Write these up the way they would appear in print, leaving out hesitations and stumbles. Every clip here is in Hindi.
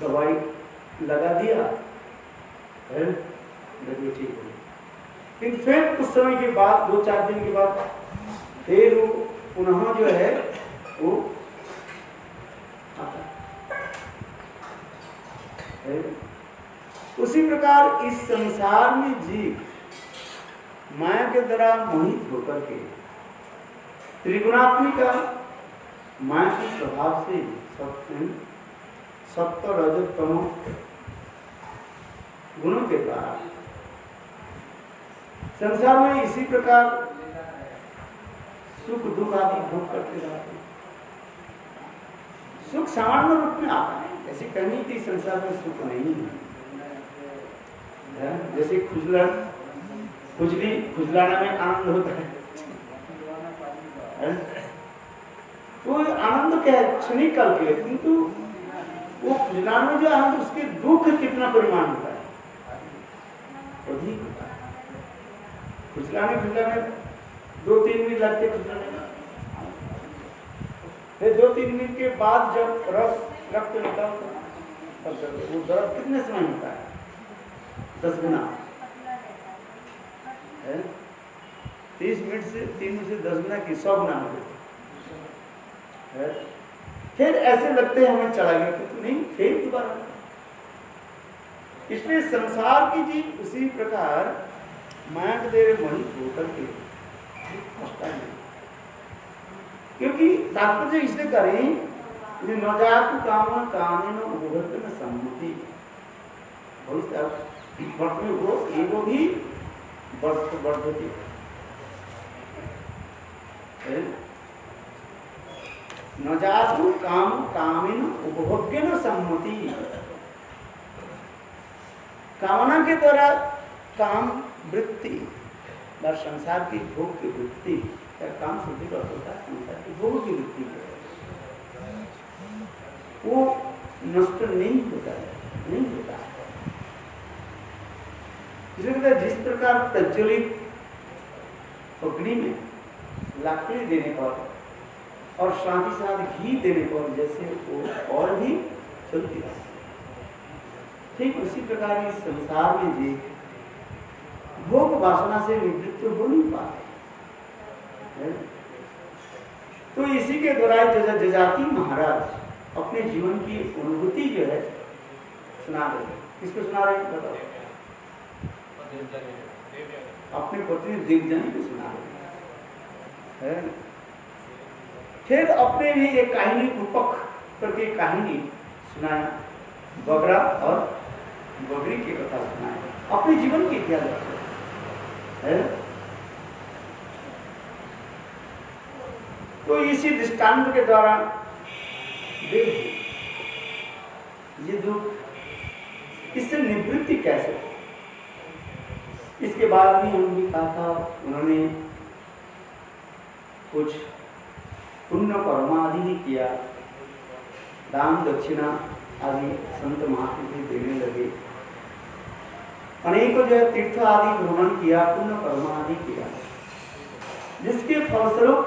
दवाई लगा दिया, लगे ठीक हो। लेकिन फिर कुछ समय के बाद, 2-4 दिन के बाद फिर वो पुनः जो है वो आता है। उसी प्रकार इस संसार में जीव माया के द्वारा मोहित होकर के त्रिगुणात्मिका माया के प्रभाव से सत्व रजो तमो गुणों के द्वारा संसार में इसी प्रकार सुख दुख आदि भोग करते रहते हैं। सुख सामान्य रूप में आता है, ऐसे कहने की संसार में सुख नहीं है। जैसे खुजलाना में आनंद होता है, तो आनंद क्या है, क्षणिक काल के, किंतु वो खुजलाने में जो आनंद, उसके दुख कितना परिमाण होता है, अधिक होता है। खुजलाने 2-3 मिनट लगते खुजलाने में, फिर 2-3 मिनट के बाद जब रस रक्त होता है वो दर्द कितने समय होता है, 10 गुना है। 30 मिनट से 3 मिनट से 10 गुना की 100 गुना हो है। फिर ऐसे लगते हैं हमें चला गया, तो नहीं, फिर दोबारा। इसलिए संसार की जी उसी प्रकार माया के देवे मोहित होकर के कष्ट है। क्योंकि तात्पर्य इसलिए करें नवजात काम कानून उपभोग में सम्मति वो भी बढ़ती है। नवजातु काम कामिन उपभोग्य न सम्मति, कामना के द्वारा काम वृत्ति और संसार की भोग की वृत्ति या काम शुद्धि का होता है, संसार की भोग की वृत्ति वो नष्ट नहीं होता है, नहीं होता है। जिस प्रकार प्रज्वलित अग्नि में लकड़ी देने पर और साथ ही साथ घी देने पर जैसे वो और भी चलती है, ठीक उसी प्रकार इस संसार में जी भोग वासना से निवृत्त हो नहीं पाते। तो इसी के द्वारा जजाति महाराज अपने जीवन की अनुभूति जो है सुना रहे हैं। किसको सुना रहे हैं बताओ? अपने पत्नी दिग्जनी को सुना रहे हैं। फिर अपने भी एक कहानी रूपक करके कहानी सुनाया, बगरा और बगरी की कथा सुनाया, अपने जीवन की क्या है। तो इसी दृष्टांत के द्वारा ये दुख इससे निवृत्ति कैसे हो, इसके बाद भी हम भी कहा था, उन्होंने कुछ पुण्य कर्म आदि भी किया, दान दक्षिणा आदि संत महात्मा भी देने लगे, अनेकों जो है तीर्थ आदि भ्रमण किया, पुण्य कर्म आदि किया, जिसके फलस्वरूप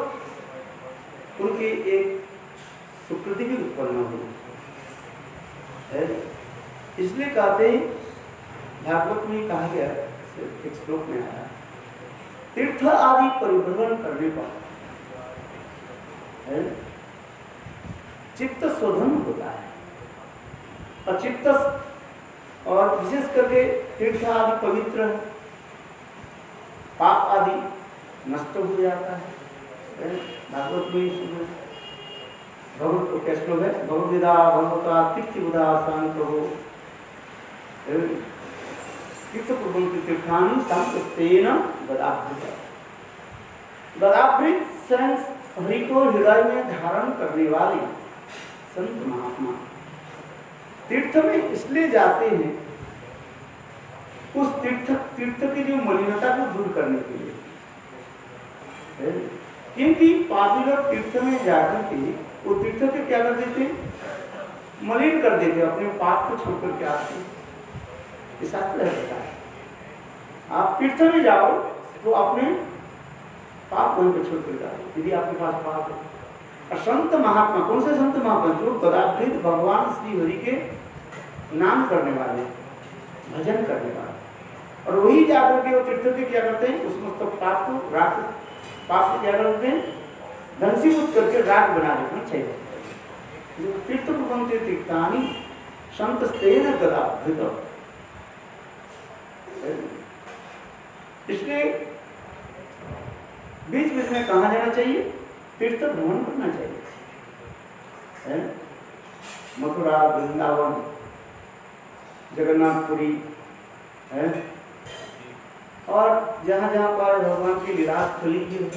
उनकी एक सुकृति भी उत्पन्न हुई है। इसलिए कहते हैं, भागवत में कहा गया, एक श्लोक में आया, तीर्थ आदि परिभ्रमण करने पर चित्त शोधन होता है, और चित्त और विशेष करके तीर्थ आदि पवित्र, पाप आदि नष्ट हो जाता है। भागवत में भगवत को क्या श्लोक है, भगवद्गीता भगवता तीर्थबुधा शांत हो तीर्थपूर्वं तीर्थानि संस्तेन गदाभृत, गदाभृत सेंस हरि को हृदय में धारण करने वाले संत महात्मा तीर्थ में इसलिए जाते हैं, उस तीर्थ की जो मलिनता को दूर करने के लिए, क्योंकि पापी लोग तीर्थ में जाकर के वो तीर्थ के क्या कर देते, मलिन कर देते, अपने पाप को छोड़ करके आते हैं। शास्त्र है, आप तीर्थ में जाओ तो अपने पाप वहीं पर छोड़ कर जाओ, यदि आपके पास पाप है। और संत महात्मा, कौन से संत महात्मा? जो गदाभृत भगवान श्री हरि के नाम करने वाले, भजन करने वाले, और वही जाकर के वो तीर्थों के क्या करते हैं, उस समस्त पाप को राख, पाप को क्या करते हैं, धनसीभूत करके राख बना देना चाहिए। जो तीर्थ को बनते तीर्थानी संत स्तेन गदा धृत, इसलिए बीच बीच में कहाँ जाना चाहिए, तीर्थ भ्रमण करना चाहिए। मथुरा, वृंदावन, जगन्नाथपुरी है, और जहाँ जहाँ पर भगवान की लीला स्थली की है,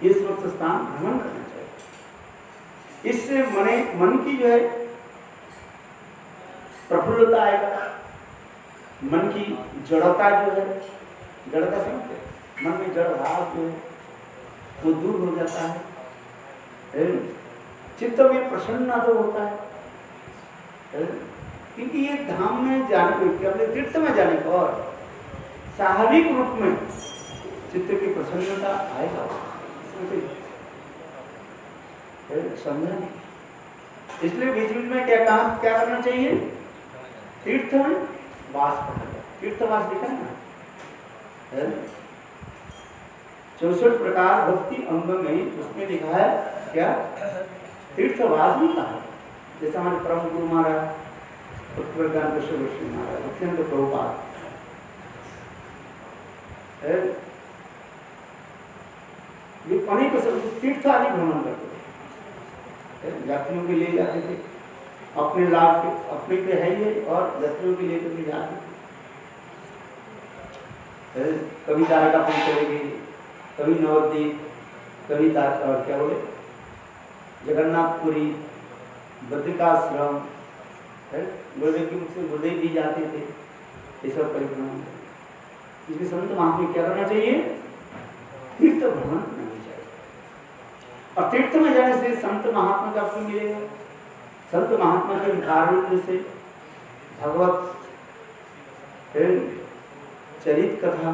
ये समस्त स्थान भ्रमण करना चाहिए। इससे मन की जो है प्रफुल्लता आएगा, मन की जड़ता जो है, जड़ता समझते, मन में जड़ भाव जो है वो दूर हो जाता है, चित्त में प्रसन्नता तो होता है, क्योंकि ये धाम में जाने को, अपने तीर्थ में जाने को और स्वाभाविक रूप में चित्त की प्रसन्नता आएगा, समझा नहीं। इसलिए बीच बीच में क्या करना चाहिए, तीर्थ में वास करना, तीर्थवास लिखा है ना, 64 प्रकार भक्ति अंग में, उसमें लिखा है क्या, तीर्थवास भी कहा है। जैसे हमारे परम गुरु महाराज उत्तरज्ञान विश्वश्री महाराज अत्यंत प्रभुपाद अनेक तीर्थ आदि भ्रमण करते थे, यात्रियों के लिए जाते थे, अपने लाभ के, अपने पे है ही, और यात्रियों के लिए कभी जाते थे, कभी तारकापुर चले गए, कभी नवद्वीप, कभी क्या बोले जगन्नाथपुरी, बद्रिकाश्रम, गुरुदेव के मुख से गुरुदेव भी जाते थे, ये सब परिक्रमा। इसलिए संत महात्मा क्या करना चाहिए, तीर्थ भ्रमण करना चाहिए, और तीर्थ में जाने से संत महात्मा का आपको मिलेगा, संत महात्मा के कारण से भगवत चरित कथा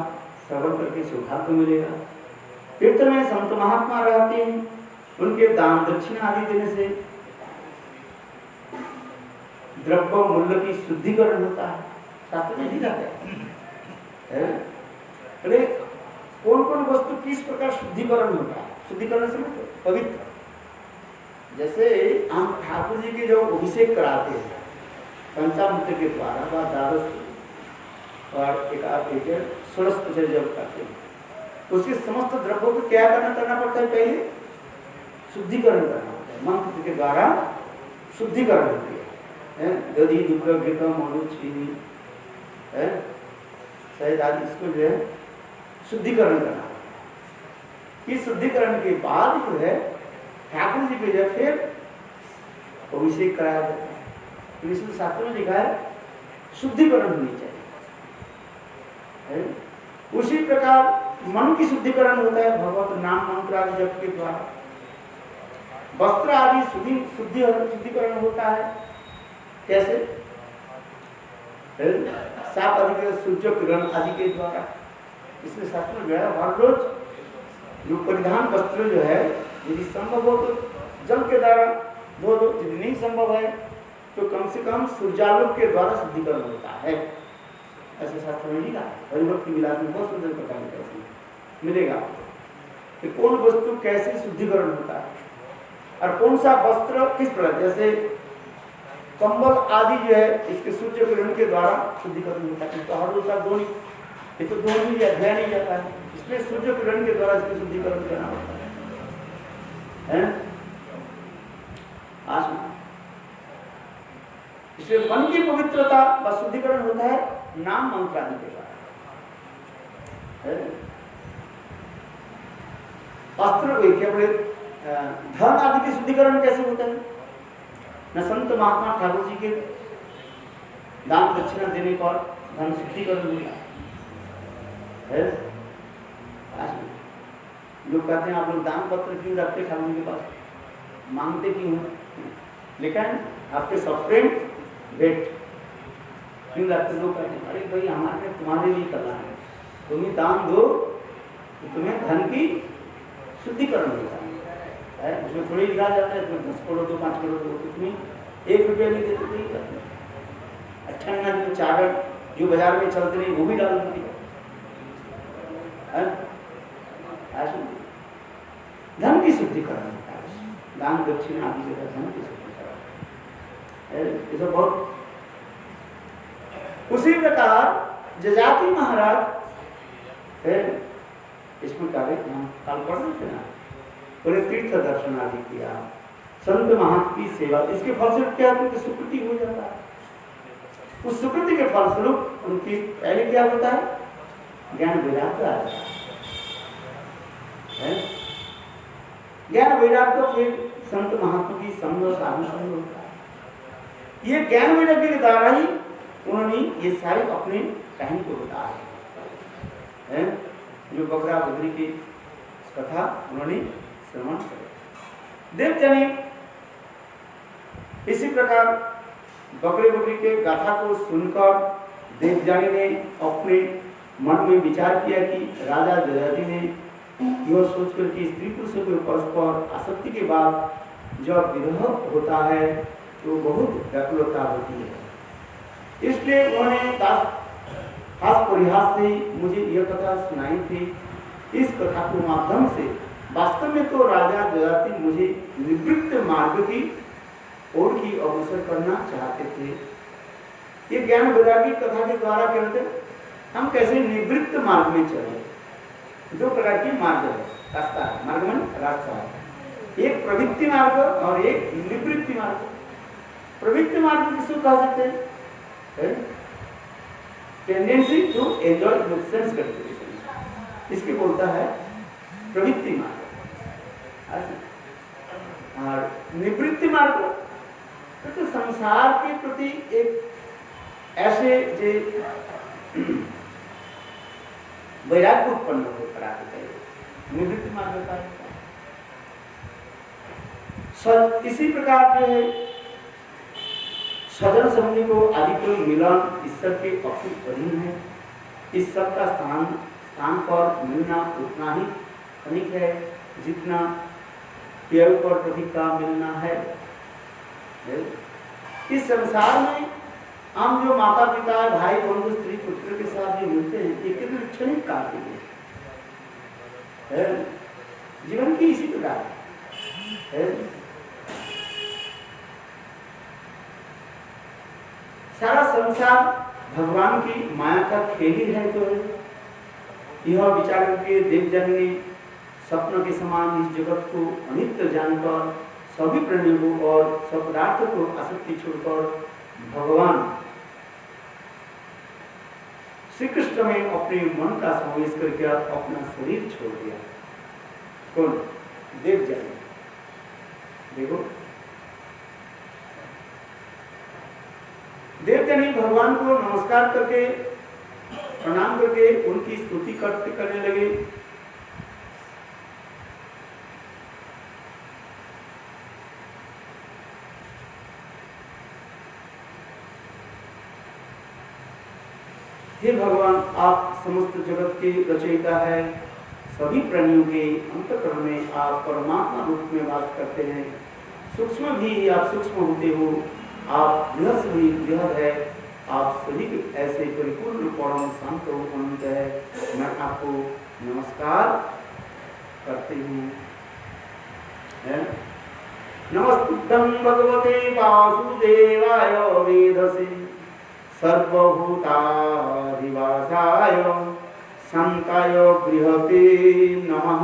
श्रवण करके सौभाग्य मिलेगा। तीर्थ में संत महात्मा रहते हैं, उनके दान दक्षिणा आदि देने से द्रव्य मूल्य की शुद्धिकरण होता है, शास्त्र में ही रहता है। अरे कौन कौन वस्तु किस प्रकार शुद्धिकरण होता है, शुद्धिकरण से मतलब पवित्र, जैसे हम ठाकुर जी के जो अभिषेक कराते हैं पंचामृत के द्वारा, व द्वादश और एक षोडश जब करते हैं, उसके समस्त द्रव्यों को क्या करना पड़ता है, पहले शुद्धिकरण करना होता है, मंत्र के द्वारा शुद्धिकरण होती है, दधी दुग्ध घृतम मधु चीनी शहद आदि, इसको जो है शुद्धिकरण करना होता है। इस शुद्धिकरण के बाद जो है ठाकुर जी के जो फिर अभिषेक कराया जाता है। विष्णु शास्त्र में लिखा है शुद्धिकरण होनी चाहिए। उसी प्रकार मन की शुद्धिकरण होता है भगवत नाम मंत्र आदि जप के द्वारा। वस्त्र आदि शुद्धिकरण होता है कैसे, साप आदि के सूर्य किरण आदि के द्वारा। इसमें शास्त्र में हर रोज जो परिधान वस्त्र जो है, यदि संभव हो तो जल के द्वारा धो दो, यदि नहीं संभव है तो कम से कम सूर्यालोक के द्वारा शुद्धिकरण होता है, ऐसे शास्त्र में लिखा है। हरिभक्ति विलास में बहुत सुंदर प्रकार कैसे मिलेगा कि कौन वस्तु कैसे शुद्धिकरण होता है और कौन सा वस्त्र किस प्रकार, जैसे कंबल आदि जो है इसके सूर्य किरण के द्वारा शुद्धिकरण होता है। तो हर रोज का धोनी, ये तो धो नहीं धोया नहीं जाता है, इसलिए सूर्य किरण के द्वारा इसको शुद्धिकरण करना होता है। इसलिए मन की पवित्रता व शुद्धिकरण होता है नाम मंत्र आदि के द्वारा। वस्त्र क्या बोले, धन आदि के शुद्धिकरण कैसे होता है, न संत महात्मा ठाकुर जी के दान दक्षिणा देने पर धन शुद्धिकरण होता है। लोग कहते हैं आप लोग दान पत्र क्यों रखते ठाकुर जी के पास, मांगते क्यों हैं, लिखा है आपके सप्रेम भेंट क्यों रखते। लोग कहते हैं अरे भाई हमारे तुम्हारे लिए करना है, तुम्हें दान दो तो तुम्हें धन की शुद्धिकरण होता है। उसमें थोड़ी लिखा जाता है तुम्हें 10 करोड़ दो 5 करोड़ दो, तो तुम्हें 1 रुपया नहीं देते तो नहीं करते। अट्ठन्ना जो चावल जो बाजार में चलते रहे वो भी डाल दिया। धन की शुद्धि करना, दान दक्षिणा आदि जगह धन की शुद्धि करना, ये सब बहुत। उसी प्रकार जजाति महाराज है, इसमें कार्य हम काल पढ़ रहे थे ना, पूरे तीर्थ दर्शन आदि किया, संत महात्मा की सेवा, इसके फलस्वरूप क्या उनकी सुकृति हो जाता है। उस सुकृति के फलस्वरूप उनकी पहले क्या होता है, ज्ञान वैराग्य आ जाता है। ज्ञान वैराग्य फिर संत महात्मा की संग साधन संग होता है। ये ज्ञान वैराग्य के द्वारा ही उन्होंने ये सारी अपने कहानी को बताया है, जो बकरा बकरी की कथा उन्होंने श्रवण किया। देवजनी इसी प्रकार बकरे बकरी के गाथा को सुनकर देवजानी ने अपने मन में विचार किया कि राजा जजाति ने यह सोचकर कि स्त्री पुरुषों के परस्पर आसक्ति के बाद जब विरह होता है तो बहुत व्याकुलता होती है, इसलिए उन्होंने हास परिहास से मुझे यह कथा सुनाई थी। इस कथा के माध्यम से वास्तव में तो राजा जजाति मुझे निवृत्त मार्ग की ओर की अवसर करना चाहते थे। ये ज्ञान वैराग्य कथा के द्वारा कहते हम कैसे निवृत्त मार्ग में चले। दो प्रकार की मार्ग है, रास्ता है, मार्ग में रास्ता है, एक प्रवृत्ति मार्ग और एक निवृत्ति मार्ग। प्रवृत्ति मार्ग किसको कह सकते हैं, tendency to enjoy sense gratification, इसके बोलता है प्रवृत्ति मार्ग। और निवृत्ति मार्ग तो संसार के प्रति एक ऐसे जे वैराग्य उत्पन्न हो कराते हैं, निवृत्ति मार्ग का। इसी प्रकार जो है सदन समझने को आदि को मिलन ईश्वर के अखिल अधीन है। इस सब का स्थान पर मिलना उतना ही अनिक है जितना पेड़ पर प्रतीक का मिलना है। इस संसार में हम जो माता पिता भाई बंधु स्त्री पुत्र के साथ जो मिलते हैं ये कितने क्षणिक काल के लिए है, जीवन की इसी प्रकार है। सारा संसार भगवान की माया का खेल ही है। तो यह विचार करके देवजन ने स्वप्न के समान इस जगत को अनित्य जानकर सभी प्राणियों को और सब पदार्थ को आसक्ति छोड़कर भगवान श्री कृष्ण में अपने मन का समावेश करके अपना शरीर छोड़ दिया। कौन? देवजन। देखो देवजनी भगवान को नमस्कार करके प्रणाम करके उनकी स्तुति करने लगे। हे भगवान, आप समस्त जगत के रचयिता है, सभी प्राणियों के अंतःकरण में आप परमात्मा रूप में वास करते हैं। सूक्ष्म भी आप सूक्ष्म होते हो, आप बृहद भी बृहद है, आप सभी ऐसे परिपूर्ण परम शांत अनंत है। मैं आपको नमस्कार करती हूँ। नमस्तुभ्यं भगवते वासुदेवाय वेदसे सर्वभूताधिवासाय शांताय बृहते नमः।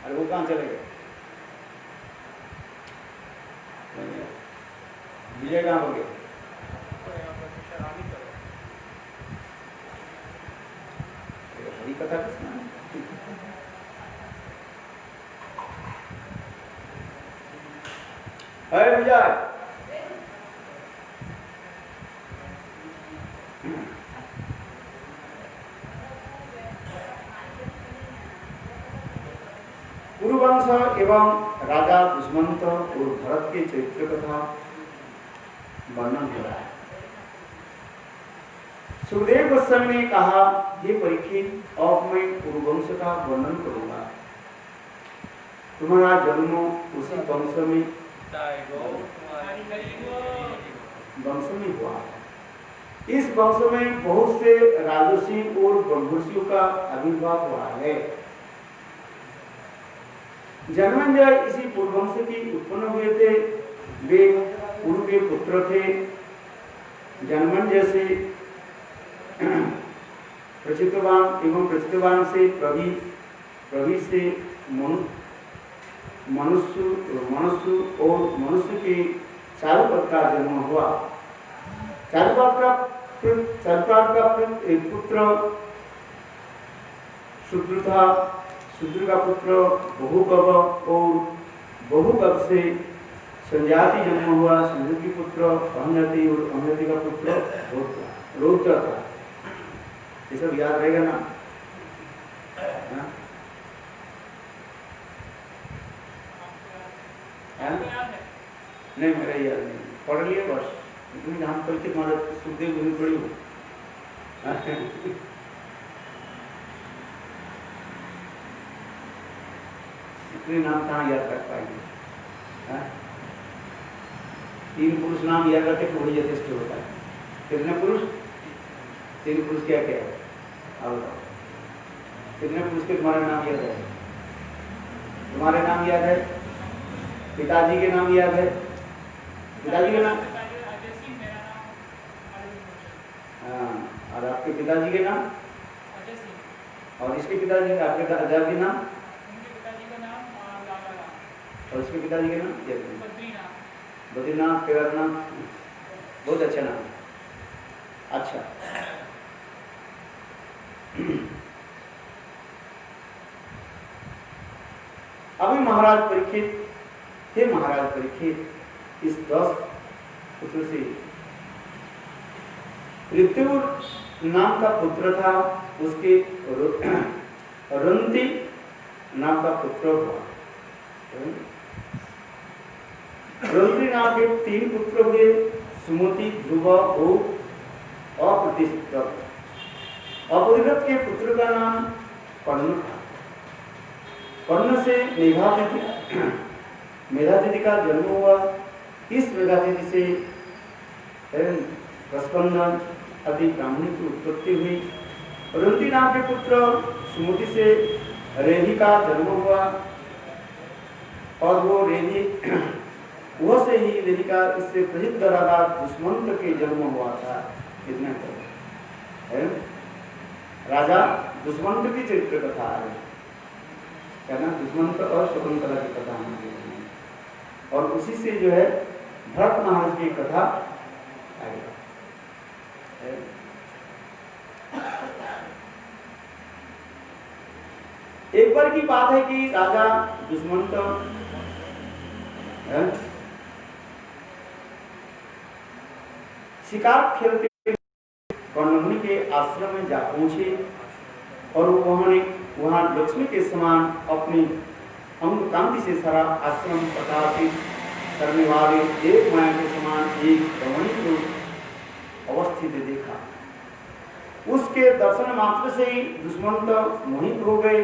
अरे वो कहाँ चले गए? विजय कहाँ हो गए? हरी कथा किसने? है विजय। कुरुवंश एवं राजा दुष्मंत और भरत के चरित्र कथा वर्णन हो रहा है। सुखदेव गोस्वामी ने कहा, हे परीक्षित, अब मैं कुरुवंश का वर्णन करूंगा। तुम्हारा जन्म उसी वंश में हुआ। इस वंश में बहुत से राजर्षि और ब्रह्मर्षियों का आविर्भाव हुआ है। जन्मेंद्र इसी पूर्ववंश की उत्पन्न हुए थे। वे कुरु के पुत्र थे। जन्मेंद्र से प्रचितवान एवं प्रचितवान से प्रवी से मनुष्य और मनुष्य के चारुपद का जन्म हुआ। चारुपद का पुत्र शूद्र था। शूद्र का पुत्र बहुगव और बहुगव से संजाति जन्म हुआ। संजाति पुत्र अहंजाति और अहंजाति का पुत्र रौद्र था। ये सब याद रहेगा ना? नहीं, मेरा याद नहीं। पढ़ लिया बस। तुम नाम कल के तुम्हारा सुखदेव गुरु पढ़ी हो। इतने नाम कहाँ याद रख पाएंगे? 3 पुरुष नाम याद रखे तो वही यथेष्ट होता है। कितने पुरुष? 3 पुरुष क्या क्या है? आओ कितने पुरुष के तुम्हारे नाम याद है? तुम्हारे नाम याद है? पिताजी के नाम याद है? पिताजी के नाम? हाँ, और आपके पिताजी के नाम? और इसके पिताजी आपके दादा के नाम? और इसके पिताजी के नाम? बद्रीनाथ, केदारनाथ। बहुत अच्छा नाम। अच्छा, अभी महाराज परीक्षित, हे महाराज परीक्षित, इस 10 पुत्र से ऋतुवर नाम का पुत्र था। उसके रंति नाम का पुत्र हुआ। रंति नाम के 3 पुत्र हुए। सुमति, ध्रुव और अप्रतिष्ठित। अपरिगत के पुत्र का नाम पर्ण था। पर्ण से मेधातिथि का जन्म हुआ। इस मेधातिथि से रसबंधन आदि ब्राह्मणी की उत्पत्ति हुई। रंति नाम के पुत्र सुमति से रेधी का जन्म हुआ और वो रेधी वह से ही रेधी का इससे प्रसिद्ध राजा दुष्मंत के जन्म हुआ था। कितना है राजा दुष्मंत की चरित्र कथा है क्या ना? दुष्मंत और शकुंतला की कथा हम और उसी से जो है भरत महाराज की कथा आएगा। एक बार की बात है कि राजा दुष्मंत शिकार खेलते कर्णमुनि के आश्रम में जा पहुंचे और वहां लक्ष्मी के समान अपनी अंग कांति से सारा आश्रम प्रकाशित करने वाले एक माया के समान एक रमणी को अवस्थित देखा। उसके दर्शन मात्र से ही दुष्मंत मोहित हो गए।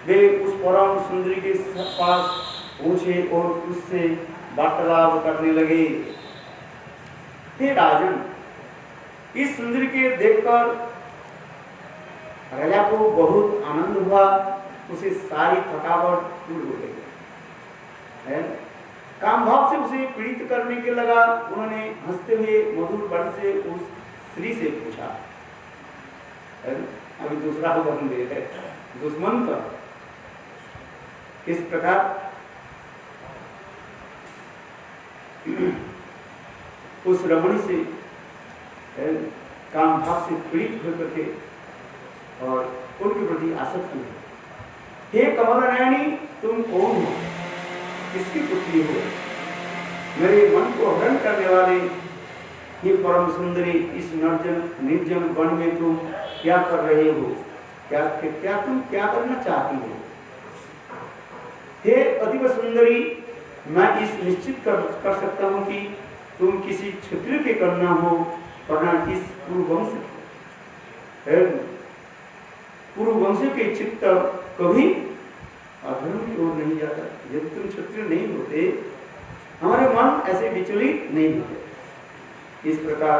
वे उस परम सुंदरी के पास पहुंचे और उससे वार्तालाप करने लगे। हे राजन, इस सुंदरी के देखकर राजा को बहुत आनंद हुआ। उसे सारी थकावट दूर हो गई। काम भाव से उसे पीड़ित करने के लगा। उन्होंने हंसते हुए मधुर बल से उस स्त्री से पूछा। अभी दूसरा उदाहरण दे रहे दुष्मंत किस प्रकार उस रमणी से काम भाव से पीड़ित होकर के और उनके प्रति आसक्त हुए। हे कमल नयनी, तुम कौन हो? किसकी पुत्री हो? मेरे मन को हरण करने वाले हे परम सुंदरी, इस निर्जन वन में तुम क्या कर रहे हो? क्या तुम क्या करना चाहती हो? हे अतीव सुंदरी, मैं इस निश्चित कर सकता हूं कि तुम किसी क्षत्रिय के कन्या हो, वरना इस पूर्व वंश के चित्त कभी अधर्म की ओर नहीं जाता। यदि तुम क्षत्रिय नहीं होते, हमारे मन ऐसे विचलित नहीं होते। इस प्रकार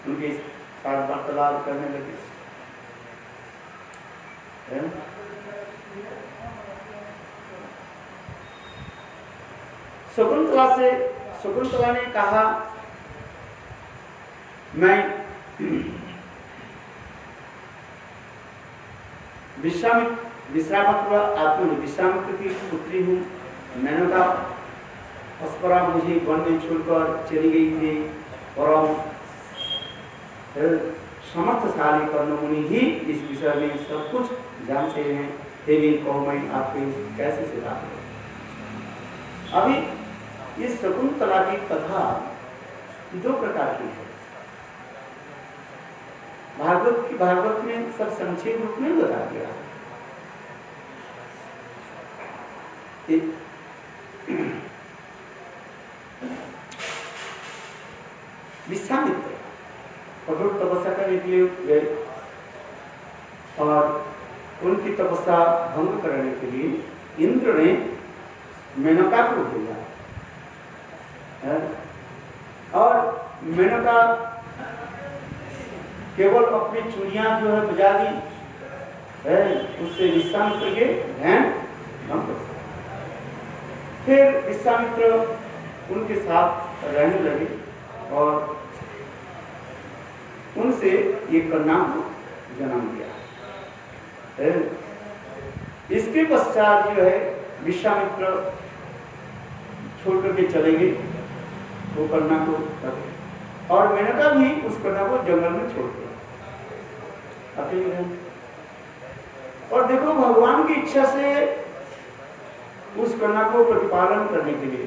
उनके साथ वार्तालाप करने लगे। शकुंतला ने कहा, मैं विश्वामित्र की पुत्री हूँ। मेनका अस्परा मुझे वन में छोड़कर चली गई थी। परम समर्थशाली कर्ण मुनि ही इस विषय में सब कुछ जानते हैं। देवी को मैं आपके कैसे सिखा दूं? अभी इस शकुंतला की कथा दो प्रकार की है। भागवत में सब संक्षेप रूप में बता दिया। विश्वामित्र कठोर तपस्या करने के लिए गए और उनकी तपस्या भंग करने के लिए इंद्र ने मेनका को भेजा और मेनका केवल अपनी चूड़ियां जो है बजा दी, उससे विश्वामित्र के ध्यान भंग कर। फिर विश्वामित्र उनके साथ रहने लगे और उनसे ये कन्या को जन्म दिया। इसके पश्चात जो है विश्वामित्र छोड़ करके चले गए वो कन्या को, और मेनका भी उस कन्या को जंगल में छोड़ दिया अकेले। और देखो, भगवान की इच्छा से उस कन्या को प्रतिपालन करने के लिए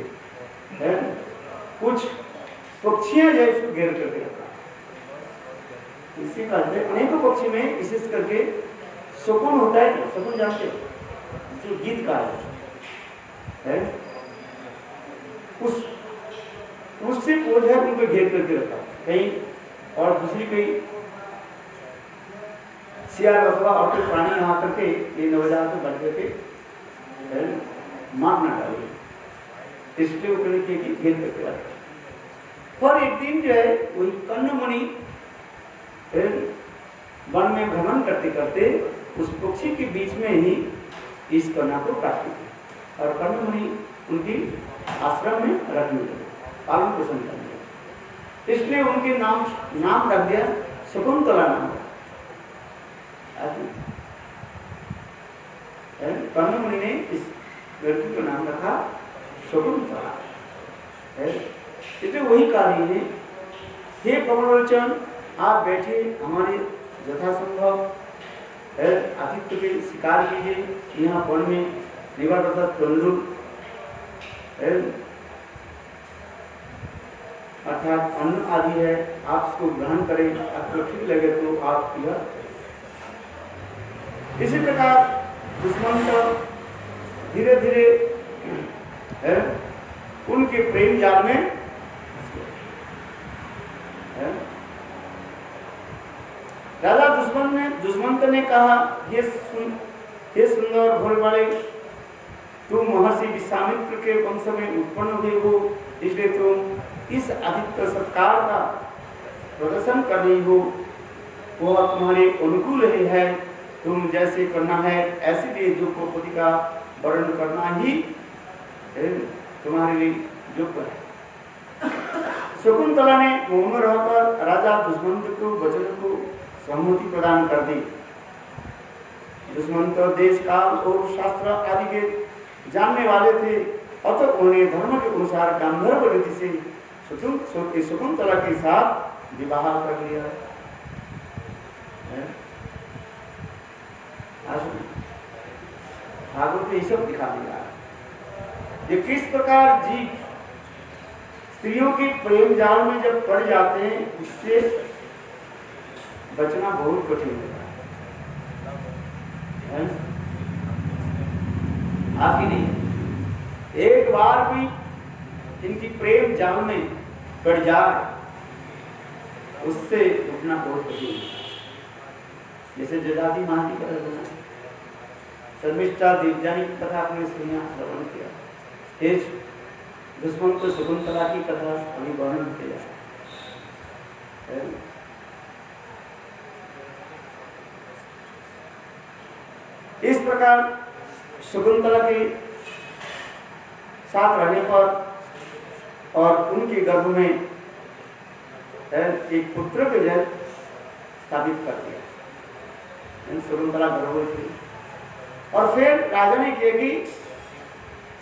कुछ पक्षियां जैसे घेर करके रखा। इसी कारण से अनेकों पक्षी में विशेष करके शकुन होता है। शकुन जानते हो, जो गीत का है उससे पौधे उनको घेर करके रखा। कहीं और दूसरी कहीं सियार अथवा और कोई प्राणी यहाँ करके ये नवजात को बन करके मार ना डाले, इसलिए ऊपर घेर करके रखा। और एक दिन जो है वही कर्ण मुनि वन में भ्रमण करते करते उस पक्षी के बीच में ही इस कन्या को प्राप्त की और कर्ण मुनि उनकी आश्रम में रखने लगे, पालन पोषण करने लगे। इसलिए उनके नाम रख दिया शकुंतला नाम। कर्ण मुनि ने इस लड़की का नाम रखा शकुंतला। इसलिए वही कार्य है। हे कमलोचन, आप बैठे, हमारे यथासंभव आतिथ्य के शिकार कीजिए। यहाँ वन में निवार तंदुल अर्थात अन्न आदि है, आप उसको ग्रहण करें। आपको ठीक लगे तो आप यह। इसी प्रकार दुश्मन का धीरे धीरे उनके प्रेम जाल में राजा दुष्मंत ने कहा, हे सुंदर भोले वाले, तुम महर्षि विश्वामित्र के वंश में उत्पन्न हुए हो, इसलिए तुम इस आदित्य सत्कार का प्रदर्शन कर रही हो। वो तुम्हारे अनुकूल ही है। तुम जैसे करना है ऐसे लिए जो प्रकृति का वर्णन करना ही तुम्हारे लिए योग्य है। शकुंतला ने मौन रहकर राजा दुष्मंत को वचन को सम्मति प्रदान कर दी। दुष्मंत देश काल और शास्त्र आदि के जानने वाले थे, अतः उन्होंने धर्म के अनुसार गांधर्व रीति से शकुंतला के साथ विवाह कर लिया। भागवत ने सब दिखा दिया ये किस प्रकार जीव स्त्रियों के प्रेम जाल में जब पड़ जाते हैं, उससे बचना बहुत कठिन होता है। आप ही नहीं, एक बार भी इनकी प्रेम जाल में पड़ जाए उससे उठना बहुत कठिन है। जैसे जजाति महाती का शर्मिष्ठा देवजानी की कथा आपने सुना, श्रवण किया। इस दुष्मंत शकुंतला की कथा अभी वर्णन किया है। इस प्रकार शकुंतला के साथ रहने पर और उनके गर्भ में एक पुत्र को जय स्थापित कर दिया। शकुंतला गर्भवती थी और फिर राजा ने किया कि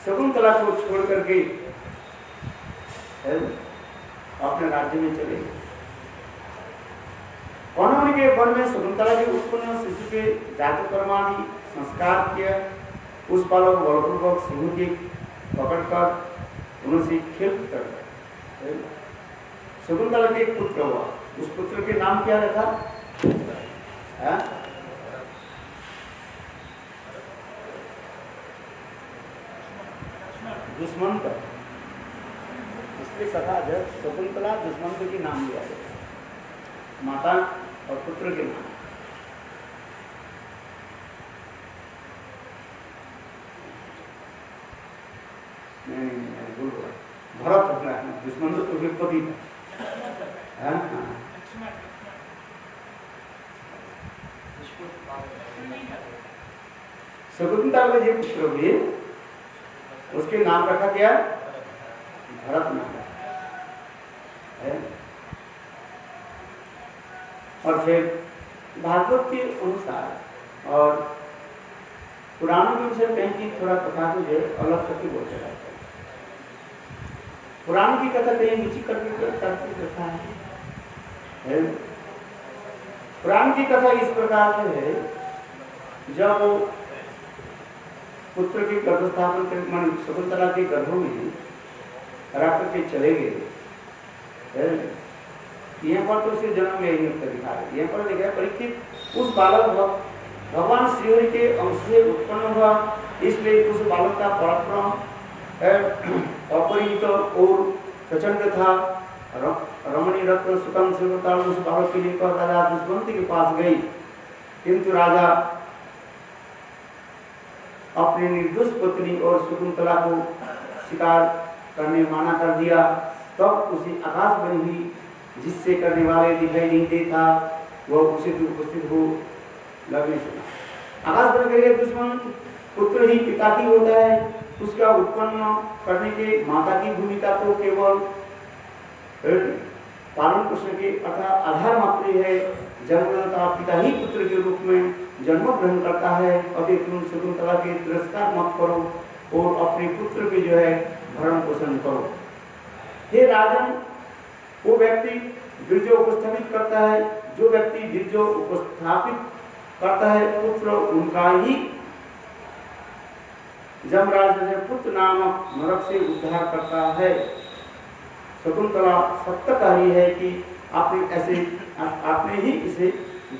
शकुंतला को छोड़ करके अपने राज्य में चले गए। उन्होंने के वन में शकुंतला के उत्पन्न शिशु के जातु कर्मादि संस्कार किया। उस बालक को बलपूर्वक सिंह की पकड़कर उनसे खेल कर शकुंतला के एक पुत्र हुआ। उस पुत्र के नाम क्या रखा? दुष्मंत। इसलिए कथा जब शकुंतला दुष्मंत के नाम लिया गया, माता और पुत्र के नाम। नहीं भूल रहा, भरत अपना दुष्मंत तो विपत्ति है। शकुंतला के जो पुत्र हुए उसके नाम रखा क्या? भरत नाम है। और फिर भागवत के अनुसार और पुराणों के अनुसार कहीं की थोड़ा कथा को जो अलग करके बोलते रहते हैं। पुराण की कथा कहीं नीचे करके कथा है। पुराण की कथा इस प्रकार से है, जब पुत्र के गर्भस्थापन कर मान शकुंतला के गर्भ में रख के चले गए। यहाँ पर तो उसे जन्म ले ही दिखा है। यहाँ पर देखा परीक्षित उस बालक भगवान श्रीहरि के अंश से उत्पन्न हुआ, इसलिए उस बालक का पराक्रम अपरिहित और प्रचंड था। रमणी रत्न सुतम सेवता उस बालक के लिए राजा दुष्मंत के पास गई, किंतु राजा अपनी निर्दोष पत्नी और शकुंतला को शिकार करने माना कर दिया। तब उसे आकाश बनी हुई जिससे करने वाले दिखाई नहीं देता, वह उसे उपस्थित हो लगने सुना। आकाश बन गए दुश्मन पुत्र ही पिता की होता है। उसका उत्पन्न करने के माता की भूमिका तो केवल पालन पोषण के अर्थात आधार मात्र है। जन्मदाता पिता ही पुत्र के रूप में जन्म ग्रहण करता है। अतः तुम शकुंतला के तिरस्कार मत करो और अपने पुत्र के जो है भरण पोषण करो। हे राजन, वो व्यक्ति वीर्य उपस्थापित करता है, जो व्यक्ति वीर्य उपस्थापित करता है पुत्र उनका ही जमराज पुत्र नामक नरक से उद्धार करता है। शकुंतला सत्य कही है कि आपने ही इसे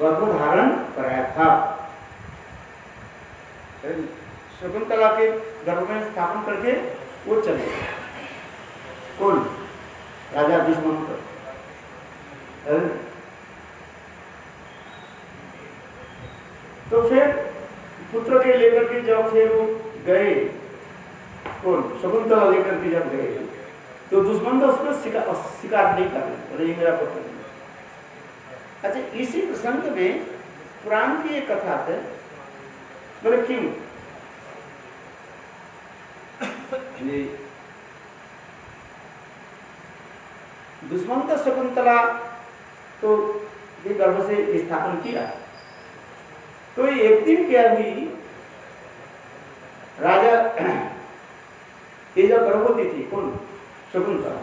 गर्भधारण कराया था। शकुंतला के गर्भ में स्थापन करके वो चले गए। कौन? राजा दुष्मंत। तो फिर पुत्र के लेकर के जब फिर वो गए, कौन? शकुंतला लेकर के जब गए तो दुश्मन तो उसको शिकार नहीं कर रहे, बोले ये मेरा पुत्र नहीं। अच्छा, इसी प्रसंग में पुराण की एक कथा है। बोले क्यों? दुष्मंत शकुंतला तो ये गर्भ से स्थापन किया, तो एक दिन क्या हुई, राजा ये जब गर्भवती थी, कौन? शकुंतला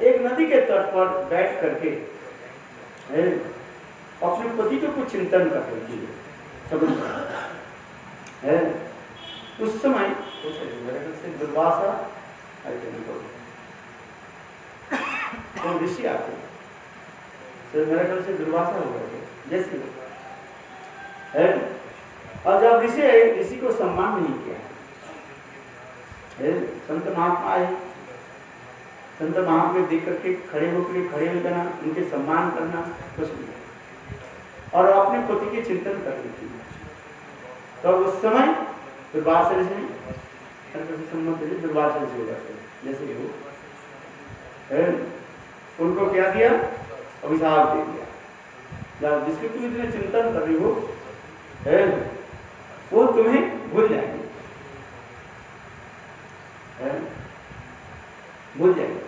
एक नदी के तट पर बैठ करके अपने पति को कुछ चिंतन कर रही थी शकुंतला। उस समय दुर्वासा तो ऋषि आते, मेरे ख्याल से दुर्वासा हो गए जैसे है। और जब ऋषि को सम्मान नहीं किया, संत महात्मा आए, संत महात्मा देख करके खड़े होकर उनके सम्मान करना कुछ नहीं, और अपने पति के चिंतन कर रही थी। तो उस समय दुर्वासा ऋषि ने संबंध दुर्वासा ऋषि हो जाते जैसे वो उनको क्या दिया, अभिशाप दे दिया, जिसके तुम इतने चिंतन कर रही हो वो तुम्हें भूल जाएंगे, भूल जाएंगे।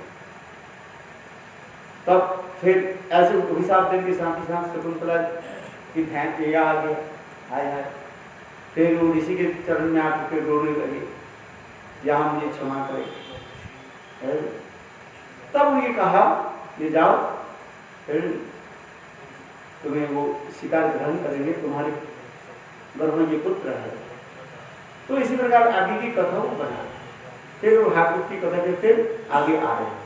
तब फिर ऐसे अभिशाप देने के साथ ही साथ शकुंतला की ध्यान ये आ गया, हाय फिर वो ऋषि के चरण में आकर के रोने लगे, यहाँ मुझे क्षमा करे। तब उन्हें कहा ये जाओ, फिर तुम्हें वो शिकार ग्रहण करेंगे, तुम्हारे गर्भ में ये पुत्र है। तो इसी प्रकार आगे की कथा को बना, फिर वो हाकुट की कथा के फिर आगे आ रहे हैं।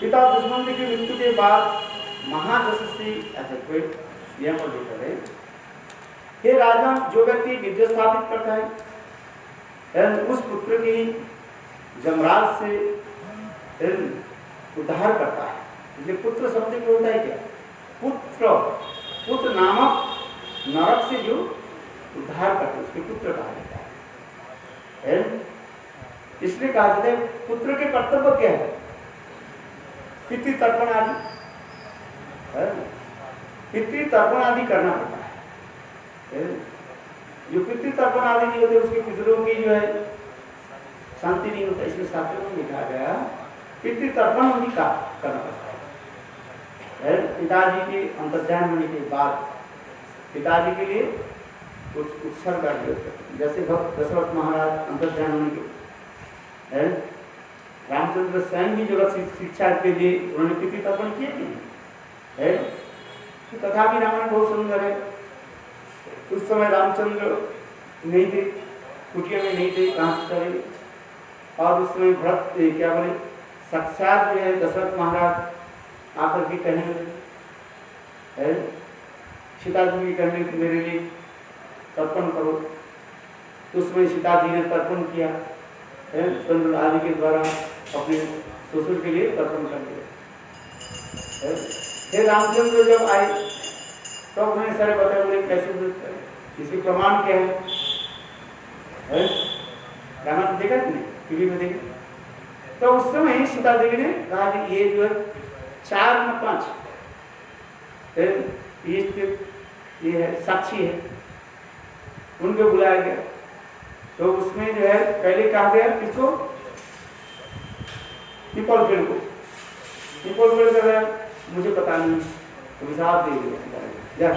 पिता दुष्मंत की मृत्यु के बाद महायशस्वी ऐसे कोई नियम पर लेकर है, हे राजा, जो व्यक्ति विद्या स्थापित करता है उस पुत्र की जमराज से उद्धार करता है। इसलिए पुत्र शब्द क्या होता है, क्या पुत्र, पुत्र नामक नरक से जो उद्धार करते हैं उसके पुत्र कहा जाता है। इसलिए कहा जाता है पुत्र के कर्तव्य क्या है, पितृ तर्पण आदि, पितृ तर्पण आदि करना पड़ता है। जो पितृ तर्पण आदि नहीं होते उसके पितरों की जो है शांति नहीं होता। इसमें शास्त्रों में लिखा गया पितृ तर्पण उन्हीं का करना पड़ता है। पिताजी के अंतर्ध्यान होने के बाद पिताजी के लिए कुछ उत्सर्ग कर, जैसे भक्त दशरथ महाराज अंतर्ध्यान होने के रामचंद्र स्वयं भी जगत शिक्षा के लिए उन्होंने पितृ तर्पण किए थे। कथा भी रामायण बहुत सुंदर है। उस समय रामचंद्र नहीं थे, कुटिया में नहीं थे, कहाँ से चले, और उस समय भरत क्या बोले साक्षात जो है दशरथ महाराज आकर के कहने लगे, सीता जी की कहने के मेरे लिए तर्पण करो। उसमें सीता जी ने तर्पण किया, चंद्र आदि के द्वारा अपने ससुर के लिए तर्पण कर दिया। फिर रामचंद्र जब आए तो उन्होंने सारे बताया, बोले कैसे, इसके प्रमाण क्या है? रामायण देखा कि नहीं, टीवी में देखा। तो उस समय सीता देवी ने कहा कि ये जो है 4 में 5 ये है साक्षी है, उनको बुलाया गया। तो उसमें जो है पहले कहा गया किसको, निपोल पेड़ को, निपोल पेड़ का मुझे पता नहीं, तो हिसाब दे दिया,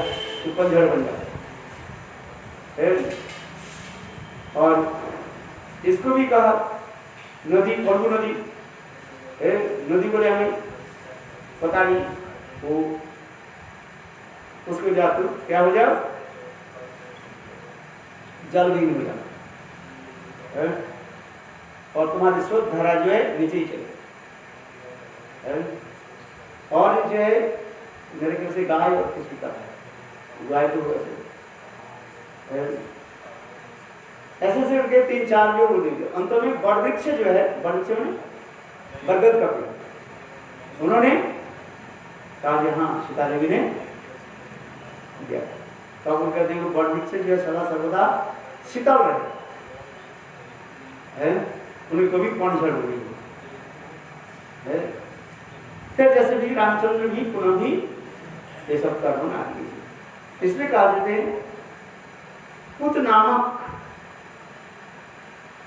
तो पतझड़ बन जाता। और इसको भी कहा नदी, फल्गु नदी, नदी को हमें पता नहीं, वो उसको जा तो क्या हो जाओ, जल भी नहीं हो जाता, और तुम्हारी स्रोत धारा जो है नीचे ही चले। और जो है मेरे ख्याल से गाय और किसकी कथा है, गाय तो ऐसे से उनके 3-4 जो बोले थे। अंत में वृक्ष जो है, वृक्ष में बरगद का पेड़, उन्होंने कहा कि हाँ सीता देवी ने दिया। तब उनका देखो वृक्ष जो है सदा सर्वदा शीतल रहे, उन्हें कभी पनझड़ हो गई है। फिर जैसे भी रामचंद्र भी पुनः भी ये सब कर्म आदि, इसलिए कहा जाते हैं पुत्र नामक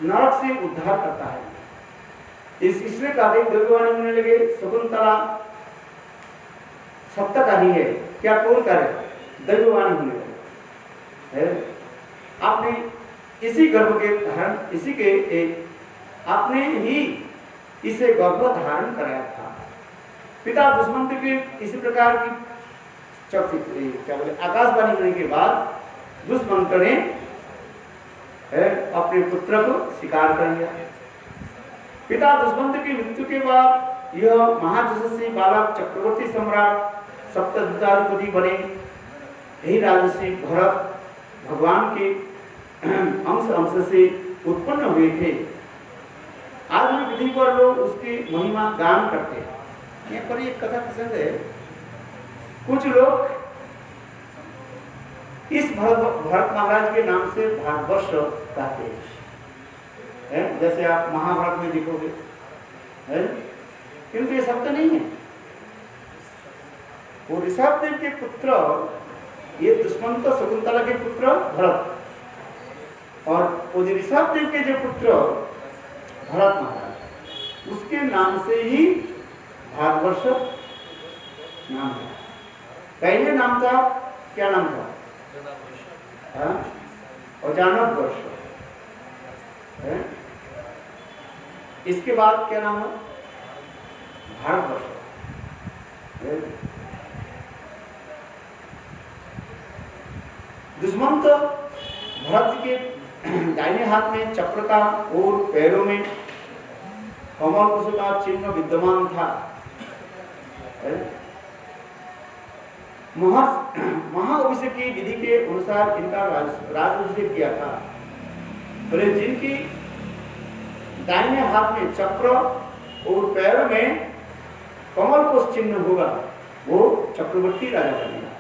नरक से उद्धार करता है। इसलिए कहते हैं दिव्यवाणी होने लगे, शकुंतला सप्तक का ही है, क्या कौन करे, दिव्यवाणी होने लगे। आपने इसी गर्भ के धारण, इसी के आपने ही इसे गर्भ धारण कराया था। पिता दुष्मंत के इसी प्रकार की क्या बोले आकाशवाणी होने के बाद दुष्मंत ने अपने पुत्र को स्वीकार कर लिया। पिता दुष्मंत की मृत्यु के बाद यह महायशस्वी बालक चक्रवर्ती सम्राट सप्तदूताधिपति बने। यही राजर्षि भरत भगवान के अंश से उत्पन्न हुए थे। आज भी विधि पर लोग उसकी महिमा गान करते हैं। यहाँ पर एक कथा प्रसंग है। कुछ लोग इस भरत महाराज के नाम से भारतवर्ष कहते हैं, जैसे आप महाभारत में देखोगे, है? किंतु ये सत्य नहीं है। वो ऋषभ देव के पुत्र, ये दुष्मंत शकुंतला के पुत्र भरत, और वो ऋषभ देव के जो पुत्र भरत महाराज, उसके नाम से ही भारतवर्ष नाम है। पहले नाम था, क्या नाम था? अजानक वर्ष। इसके बाद क्या नाम है? भारतवर्ष। दुष्मंत भरत के दाहिने हाथ में चक्र का और पैरों में कमल कुश का चिन्ह विद्यमान था। महाअभिषेक की विधि के अनुसार इनका राजाभिषेक किया था। बोले जिनकी दाहिने हाथ में चक्र और पैरों में कमल कुश चिन्ह होगा वो चक्रवर्ती राजा बनेगा।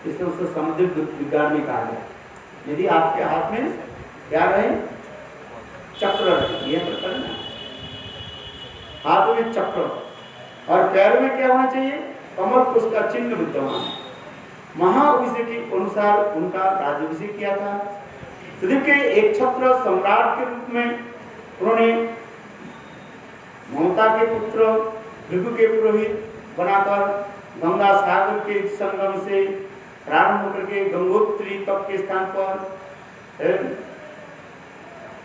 इसे उससे समुद्रिक विज्ञान में कहा गया। यदि आपके हाथ में क्या रहे? चक्र रहे, यह प्रकार ना, हाथ में चक्र और पैर में क्या होना चाहिए? कमल कुश का चिन्ह विद्यमान। महाअभिषेक के अनुसार उनका राज्याभिषेक किया था। सुदीप के एक छत्र सम्राट के रूप में उन्होंने ममता के पुत्र भृगु के पुरोहित बनाकर गंगा सागर के संगम से प्रारंभ करके गंगोत्री तप के स्थान पर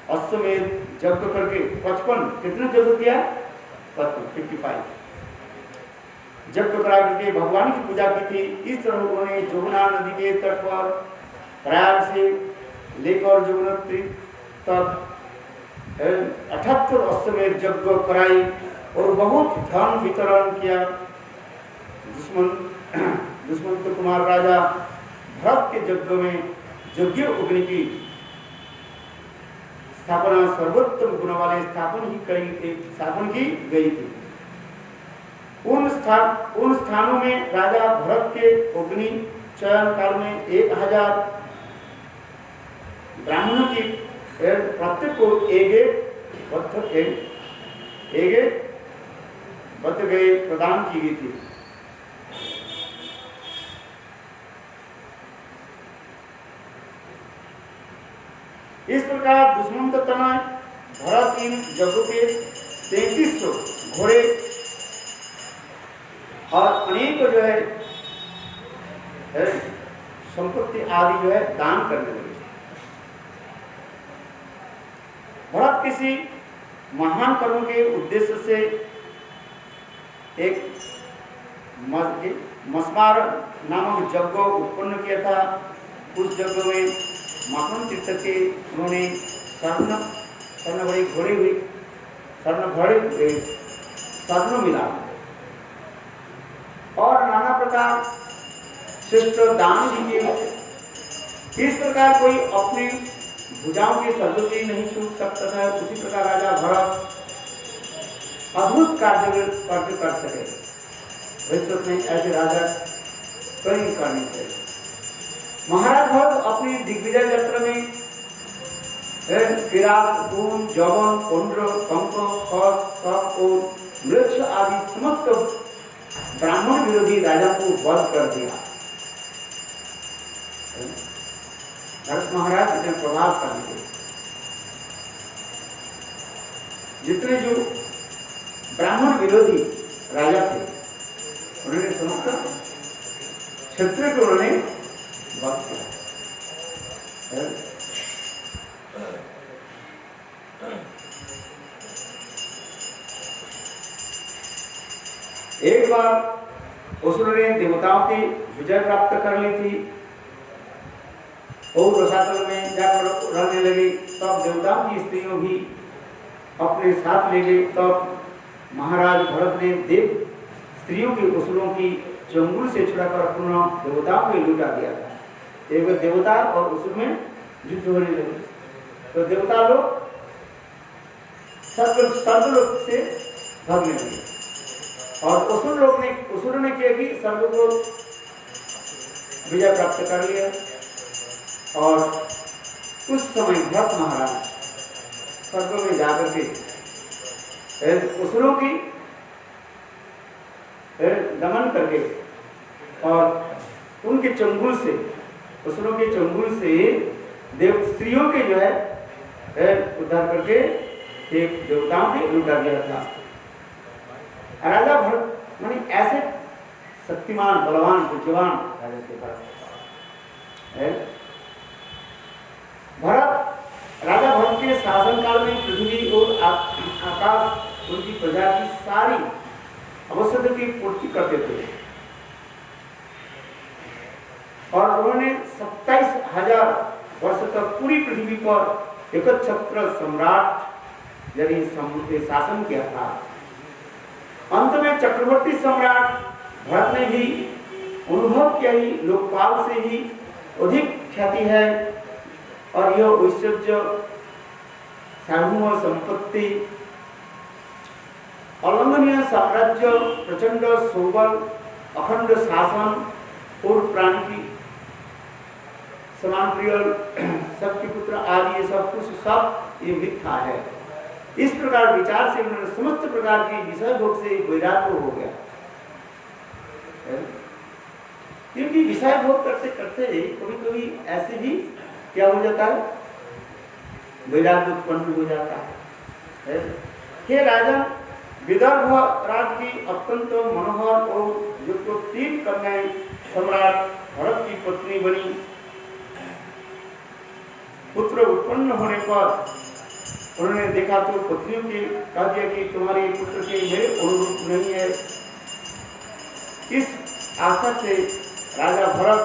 अश्वमेध यज्ञ करके 55 कितने यज्ञ किया? 55 यज्ञ करा करके भगवान की पूजा की थी। इस तरह उन्होंने जमुना नदी के तट पर प्रयाग से लेकर जमुनोत्री तक 78 अश्वमेध यज्ञ कराई और बहुत धन वितरण किया। दुष्मंत कुमार राजा भरत के यज्ञ में यज्ञ अग्नि की स्थापना सर्वोत्तम गुण वाले स्थापन की गई थी। उन स्थानों में राजा भरत के अग्नि चयन काल में 1000 ब्राह्मणों की प्रत्येक को एक बद्ध गए प्रदान की गई थी। इस प्रकार दुष्मंत तनय भरत इन यज्ञों के 3300 घोड़े और अनेक जो है संपत्ति आदि जो है दान करने लगे। भरत किसी महान कर्म के उद्देश्य से एक मस्मार नामक यज्ञ उत्पन्न किया था। उस यज्ञ में माखन तीर्थ के उन्होंने स्वर्ण मिला और नाना प्रकार श्रेष्ठ दान भी किए। इस प्रकार कोई अपनी भुजाओं की सदुपयोग नहीं छूट सकता था। उसी प्रकार राजा भरत अद्भुत कार्य कर सके। विश्व में ऐसे राजा कई करने चाहिए। महाराज भरत अपनी दिग्विजय यात्रा में किरात, खून, जवन, कुंड्र, कंक, खस, सप और मृक्ष आदि समस्त ब्राह्मण विरोधी राजा को वध कर दिया। भरत महाराज इतने प्रभावशाली थे। जितने जो ब्राह्मण विरोधी राजा थे उन्होंने समस्त क्षत्रिय को उन्होंने वध किया। एक बार असुर ने देवताओं की विजय प्राप्त कर ली थी और रसातल में जाकर रहने लगी। तब देवताओं की स्त्रियों भी अपने साथ ले गई। तब महाराज भरत ने देव स्त्रियों के असुरों की चंगुल से छुड़ाकर पुनः देवताओं को लुटा दिया था। एक बार देवता और असुर में युद्ध होने लगे तो देवता लोग स्वर्गलोक से भागने लगे। और असुरों ने किया कि स्वर्ग को विजय प्राप्त कर लिया। और उस समय भरत महाराज स्वर्ग में जाकर के असुरों की दमन करके और उनके चंगुल से, असुरों के चंगुल से देव स्त्रियों के जो है उद्धार करके एक देवताओं के लुटा गया था। राजा भरत माने ऐसे शक्तिमान बलवान बुद्धिमान राजा के पास भरत, राजा भरत के शासन काल में पृथ्वी और आकाश उनकी प्रजा की सारी आवश्यकता की पूर्ति करते थे। और उन्होंने 27,000 वर्ष तक पूरी पृथ्वी पर एकछत्र सम्राट यानी शासन किया था। अंत में चक्रवर्ती सम्राट भरत ने भी अनुभव किया ही लोकपाल से ही अधिक ख्याति है। और यह ऐश्वर्य, सार्वभौम संपत्ति, अलंघनीय साम्राज्य, प्रचंड सोबल, अखंड शासन और प्राणी की समान प्रिय, सबके पुत्र आदि, ये सब कुछ सब ये मिथ्या है। इस प्रकार विचार से उन्होंने समस्त प्रकार की विषय भोग से वैराग्य हो गया। क्योंकि विषय भोग करते करते कभी कभी ऐसे भी क्या हो जाता है, वैराग्य उत्पन्न हो जाता है। हे राजन, विदर्भ राज की अत्यंत मनोहर और युद्ध तीन कन्याएं सम्राट भरत की पत्नी बनी। पुत्र उत्पन्न होने पर उन्होंने देखा तो पत्नियों की कहा दिया कि तुम्हारे पुत्र के मेरे अनुरूप नहीं है। इस आशा से राजा भरत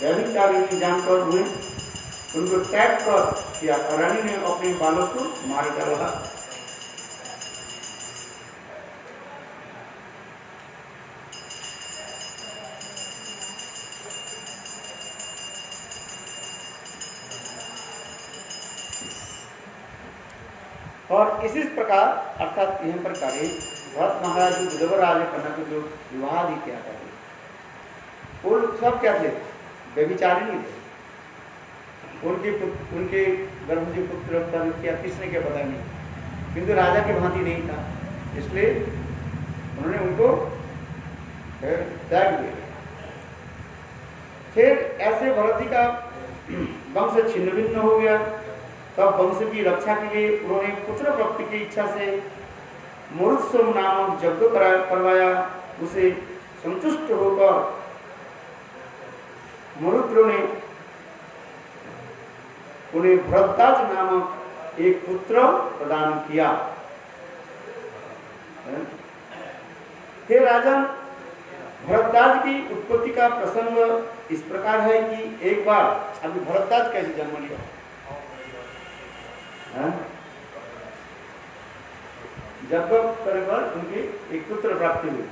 व्यभिचारिणी जानकर उनको त्याग कर किया। रानी ने अपने बालक को मार डाला। और इसी प्रकार अर्थात यह प्रकार भरत महाराज जो विधवा राजा करना के जो विवाह भी किया करते, वो सब क्या थे, व्यभिचारिणी थे। उनके गर्भ जो पुत्र किया किसने क्या पता नहीं, किंतु राजा के भांति नहीं था, इसलिए उन्होंने उनको त्याग दिया। फिर ऐसे भरत जी का वंश छिन्न भिन्न हो गया। तब वंश की रक्षा के लिए उन्होंने पुत्र प्राप्ति की इच्छा से मरुत्सव नामक यज्ञ करवाया। उसे संतुष्ट होकर मरुद्रों ने उन्हें भरद्वाज नामक एक पुत्र प्रदान किया। हे राजन, भरद्वाज की उत्पत्ति का प्रसंग इस प्रकार है कि एक बार अभी भरद्वाज कैसे जन्म लिया, जब पर उनके एक पुत्र प्राप्ति हुई,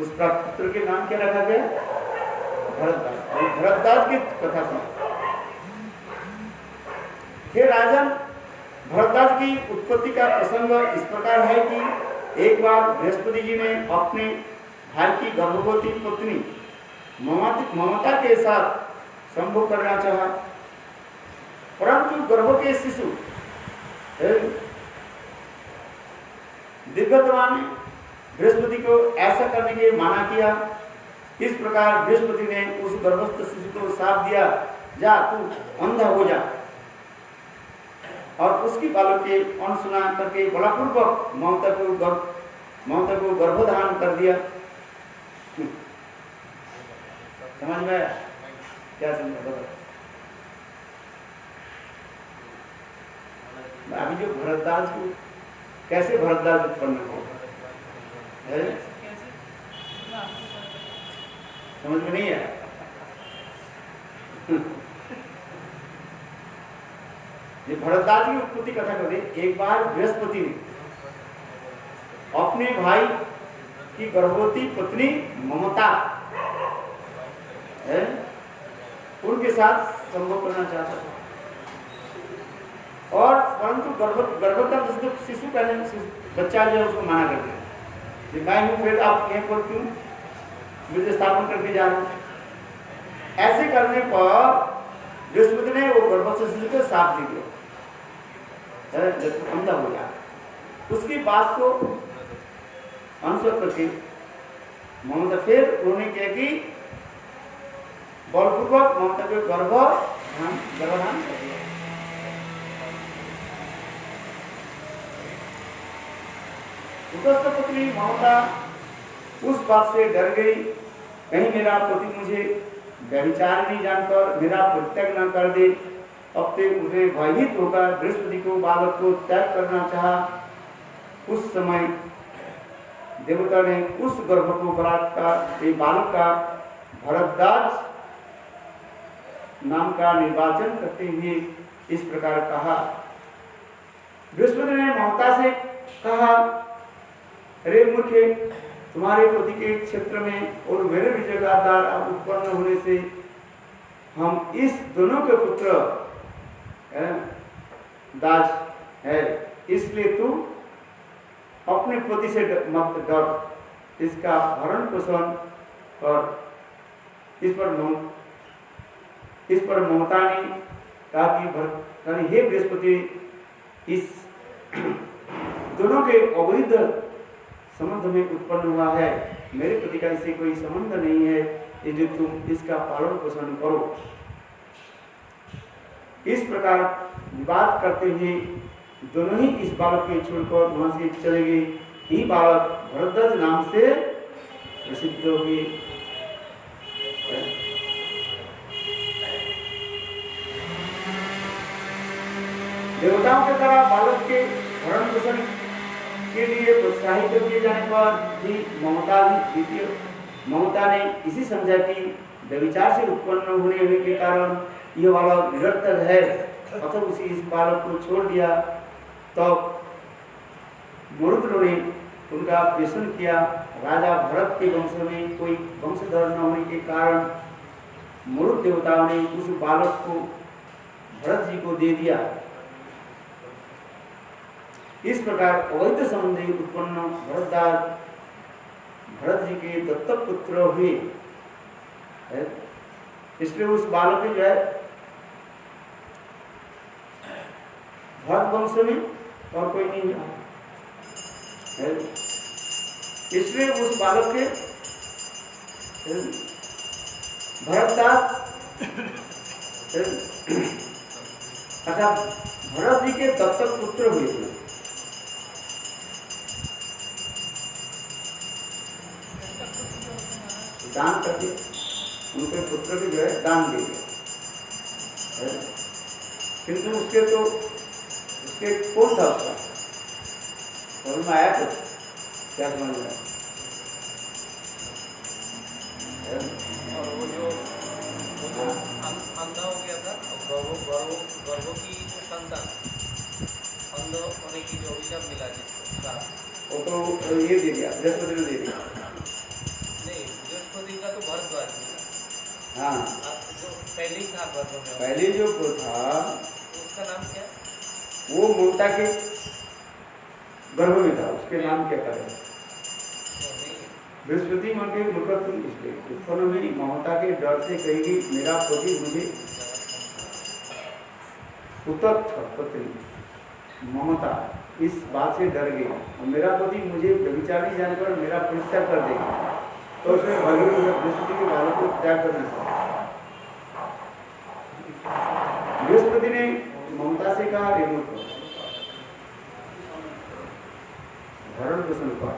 उस प्राप्त पुत्र के नाम क्या रखा गया, भरद्वाज। भरद्वाज की कथा सुना। हे राजन, भरद्वाज की उत्पत्ति का प्रसंग इस प्रकार है कि एक बार बृहस्पति जी ने अपने भाई की गर्भवती पत्नी ममता के साथ संभोग करना चाहा, परंतु गर्भ के शिशु दिग्गतवा ने बृहस्पति को ऐसा करने के माना किया। इस प्रकार बृहस्पति ने उस गर्भस्थ शिशु को शाप दिया, जा तू अंधा हो जा। और उसकी बालक के अनसुना करके बलापूर्वक ममता को गर्भधारण कर दिया। समझ में आया क्या समझ? अभी जो भरद्वाज को कैसे भरद्वाज उत्पन्न हो, समझ में नहीं आया? ये भरद्वाज की उत्पत्ति कथा करते, एक बार बृहस्पति ने अपने भाई की गर्भवती पत्नी ममता उनके साथ संभोग करना चाहता था, और परंतु गर्भ का शिशु पहले बच्चा जो है उसको माना करते हैं कि मैं हूँ, फिर आप यहीं पर क्यों विद्या स्थापन करके जा रहे हैं। ऐसे करने पर बृहस्पति ने वो गर्भस्थ शिशु को साफ दे दिया, अंधा हो गया। उसकी बात को अनुसर करके ममता फिर उन्होंने किया कि बलपूर्वक ममता को गर्भधान कर दिया। उपस्थ पुत्री ममता उस बात से डर गई, कहीं मेरा पति मुझे व्यभिचार नहीं जानकर मेरा परित्याग न कर दे। अब तक उसे भयभीत होकर बृहस्पति को बालक को त्याग करना चाहा। उस समय देवता ने उस गर्भ को बालक का भरद्वाज नाम का निर्वाचन करते हुए इस प्रकार कहा। बृहस्पति ने ममता से कहा, अरे मूर्खे, तुम्हारे पति के क्षेत्र में और मेरे भी जगह उत्पन्न होने से हम इस दोनों के पुत्र दास है, इसलिए तू अपने पति से मत डर, इसका भरण पोषण कर। इस पर ममता ने कहा कि हे बृहस्पति, इस दोनों के अवैध संबंध में उत्पन्न हुआ है, मेरे पति का इससे कोई संबंध नहीं है, ये जो तुम इसका पालन पोषण करो। इस प्रकार विवाद करते हुए दोनों ही इस बालक के छोड़कर वहां से चले गए। ये बालक भरद्वाज नाम से प्रसिद्ध हो गए। देवताओं के द्वारा बालक के भरण पोषण के लिए प्रोत्साहित किए जाने पर भी ममता ने इसी समझा कि व्यभिचार से उत्पन्न होने के कारण यह बालक निरर्थक है, अतः उसी इस बालक को छोड़ दिया। तब मरुद्रों ने उनका पेषण किया। राजा भरत के वंश में कोई वंशधर न होने के कारण मरुद देवताओं ने उस बालक को भरत जी को दे दिया। इस प्रकार अवैध संबंधी उत्पन्न भरत जी के दत्तक पुत्र हुए। इसलिए उस बालक के जो है भरत वंश में और कोई नहीं है, इसलिए उस बालक के भरतदास, अच्छा, भरत जी के दत्तक पुत्र हुए थे। दान करके उनके पुत्र भी जो है दान दे दिया, किंतु उसके कौन था उसका समझ में आया? तो क्या समझ में आया? और वो जो अंधा हो गया था, गर्भों की जो संतान अंध होने की जो अभिशाप मिला जिसको, वो तो ये दे दिया, बृहस्पति ने दे दिया। नहीं, बृहस्पति का तो भरद्वाज मिला। हाँ, जो पहले था गर्भ में, पहले जो था उसका नाम क्या? वो ममता के गर्भ में था, उसके नाम क्या करें? बृहस्पति मां के मुखत्व इसलिए उत्पन्न हुई। ममता के डर से कहेगी मेरा पति मुझे पत्नी ममता इस बात से डर गई और मेरा पति मुझे व्यभिचारी जानकर मेरा परित्याग कर देगा, तो उसने बृहस्पति के बालक को त्याग करना चाहा। बृहस्पति ने ममता से कहा रेणु को भरण पोषण कर।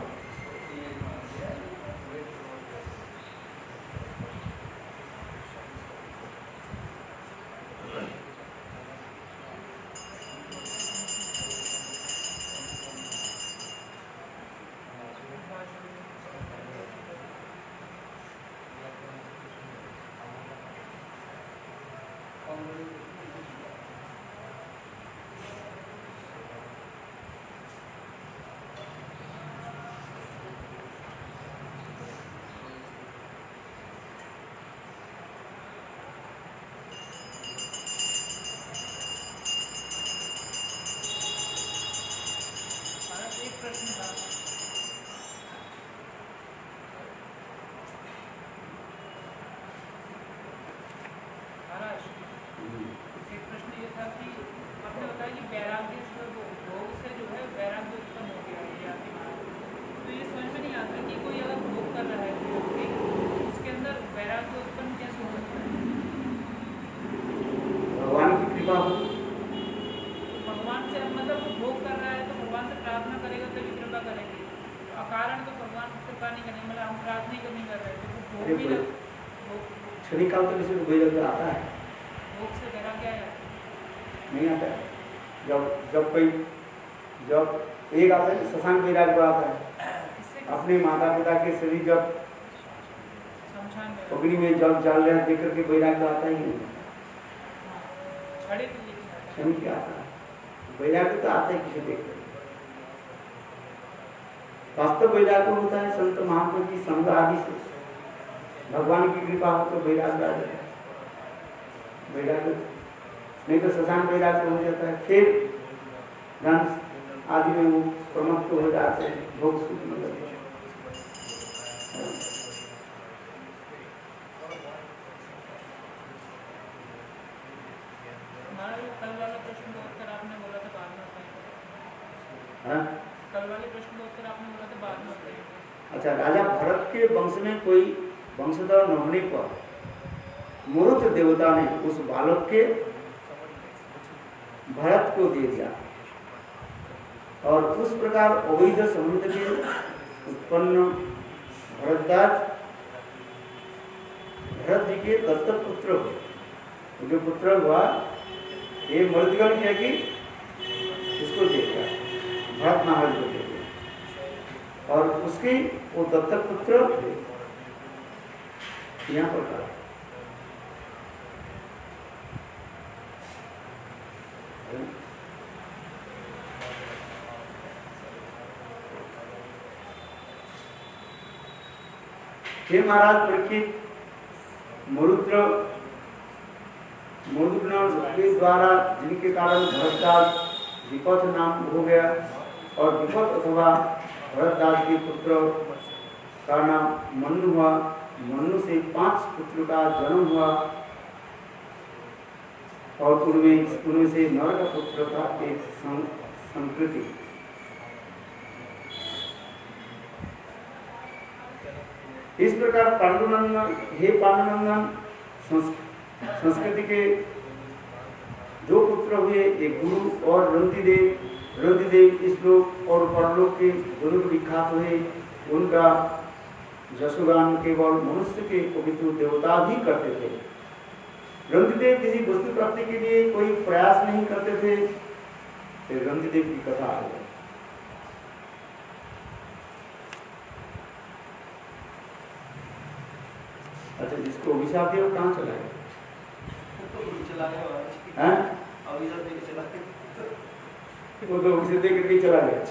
एक प्रश्न ये था कि आपने बताया कि वैराग्य से भोग से जो है वैराग्य उत्पन्न हो गया है आपके महाराज, तो ये समझ में नहीं आता कि कोई अगर भोग कर रहा है भोग के, उसके अंदर वैराग्य उत्पन्न कैसे हो सकता है? भगवान की कृपा हो। भगवान से मतलब वो भोग कर रहा है तो भगवान से प्रार्थना करेगा तभी कृपा करेंगे, अकारण तो भगवान कृपा नहीं करेंगे, मतलब हम प्रार्थना ही नहीं कर रहे थे तो भोग भी क्षणिक काल तक किसी को वैराग्य आता है? भोग से वैराग्य आया नहीं आता है। जब एक आता है शशांक वैराग्य आता है, अपने माता पिता के शरीर जब अग्नि में जल जल रहे देख करके वैराग्य आता ही नहीं। क्षणिक क्या आता है, वैराग्य तो आता है किसी देख कर। वास्तव वैराग्य होता है संत महात्मा की संग आदि से, भगवान की कृपा हो तो वैराग्य आ जाता है। वैराग्य नहीं तो शशांक वैराग्य हो जाता है, फिर धन आदि में वो प्रमुख हो जाते हैं, भोग सुख में लगते हैं। कल वाला प्रश्न का उत्तर आपने बोला था बाद में बताइए। हाँ? कल वाले प्रश्न का उत्तर आपने बोला था बाद में बताइए। अच्छा, राजा भरत के वंश में कोई वंशधर न होने पर मरुत देवता ने उस बालक के भरत को दे दिया और उस प्रकार अवैध संबंध के उत्पन्न भरत जी के दत्तक पुत्र हुए। जो पुत्र हुआ ये मृदगण क्या कि उसको दे दिया, भरत महाराज को दे दिया और उसके वो दत्तक पुत्र यहाँ पर कहा। हे महाराज परीक्षित, मरुद्गण के द्वारा जिनके कारण भरतदास विपथ नाम हो गया और विपथ अथवा भरतदास के पुत्र का नाम मनु हुआ। मनु से 5 पुत्र का जन्म हुआ और उनमें से नर का पुत्र था एक संकृति। इस प्रकार पांडुनंदन, हे पांडुनंदन, संस्कृति के जो पुत्र हुए एक गुरु और रंतिदेव इस लोक और परलोक के दोनों विख्यात हुए। उनका जशोगान केवल मनुष्य के पवित्र देवता भी करते थे। रंतिदेव किसी वस्तु प्राप्ति के लिए कोई प्रयास नहीं करते थे। फिर रंतिदेव की कथा है। अच्छा, जिसको अभिशाप दिया वो कहाँ चला गया? वो तो उसे देख करके चला गया।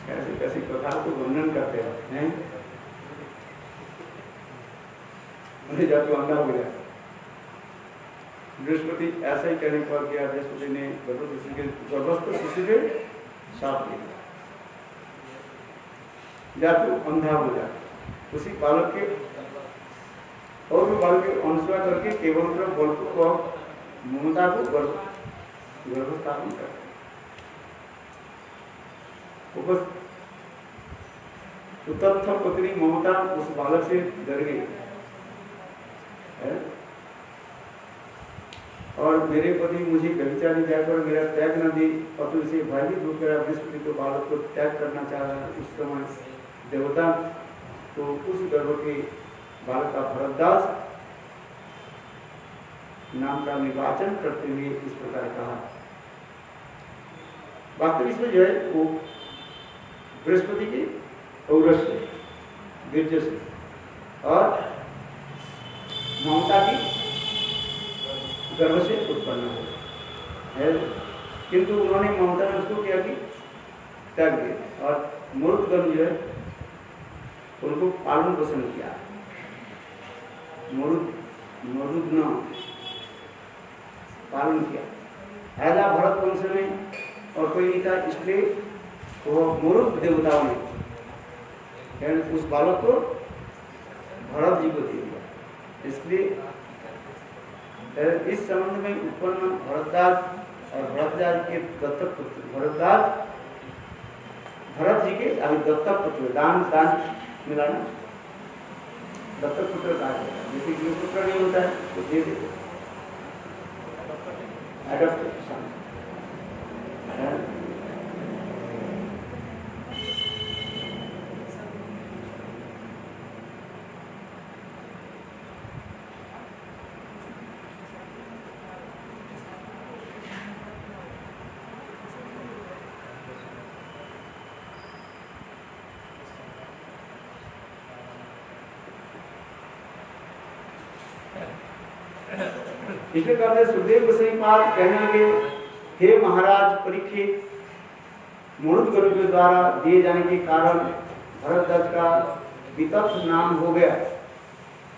कैसे कैसे कथा को वर्णन करते हैं, उन्हें जाके अंधा हो गया। बृहस्पति ऐसा ही कहने पर गया, बृहस्पति ने गर्भस्थ शिशु के शाप दिया, या तो अंधा हो जा। उसी बालक के और भी बालक के अनुसरण करके केवल बल को ममता को गर्भस्थापन कर तत्थ पत्नी ममता उस बालक से डर गई और मेरे पति मुझे व्यभिचारी जाकर मेरा त्याग न दे और तो इसे भयभीत होकर बृहस्पति को बालक को त्याग करना चाह रहा। उस समय देवता तो उस गर्भ के बालक का भरतदास नाम का निर्वाचन करते हुए इस प्रकार कहा। वास्तविक इसमें जो है वो बृहस्पति के औरस से, वीर्य से और ममता की गर्भ से उत्पन्न हो, किंतु उन्होंने ममता ने उसको क्या की त्याग दिया और मरुदगण जो है उनको पालन पोषण किया। मरुदगण पालन किया। ऐसा भरत वंश में और कोई नहीं था, इसलिए वो मरुद देवताओं ने उस बालक को भरत जी को दे दिया। इसलिए इस संबंध में उत्पन्न भरद्वाज और भरद्वाज के दत्तक पुत्र भरत जी के अभी दत्तक पुत्र दान मिलाना दत्तक पुत्र कहा जाता है। जैसे कि पुत्र नहीं होता है तो दे देते एडॉप्शन। इसलिए कहते सुखदेव गोसाई महाराज कहने लगे, हे महाराज परीक्षित, मुरुद गुरु के द्वारा दिए जाने के कारण भरद्वाज का वितत नाम हो गया।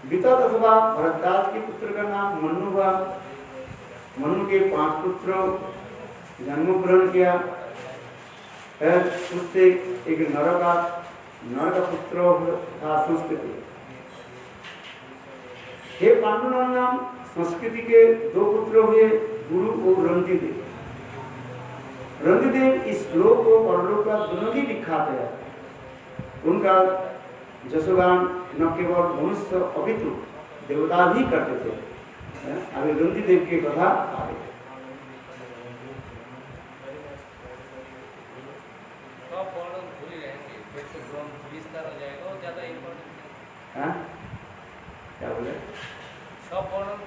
वितत अथवा भरद्वाज के पुत्र का नाम मनु हुआ। मनु के 5 पुत्रों जन्म ग्रहण किया। उससे एक नर का पुत्र था संस्कृति। हे पांडुनंदन, संस्कृति के 2 पुत्र हुए, गुरु और रंतिदेव। रंतिदेव इस श्लोक को परलोक का दोनों ही दिखाते हैं। उनका जसोगान न केवल मनुष्य अपितु देवता भी करते थे। अभी रंतिदेव की कथा आगे। क्या बोले? सब वर्णन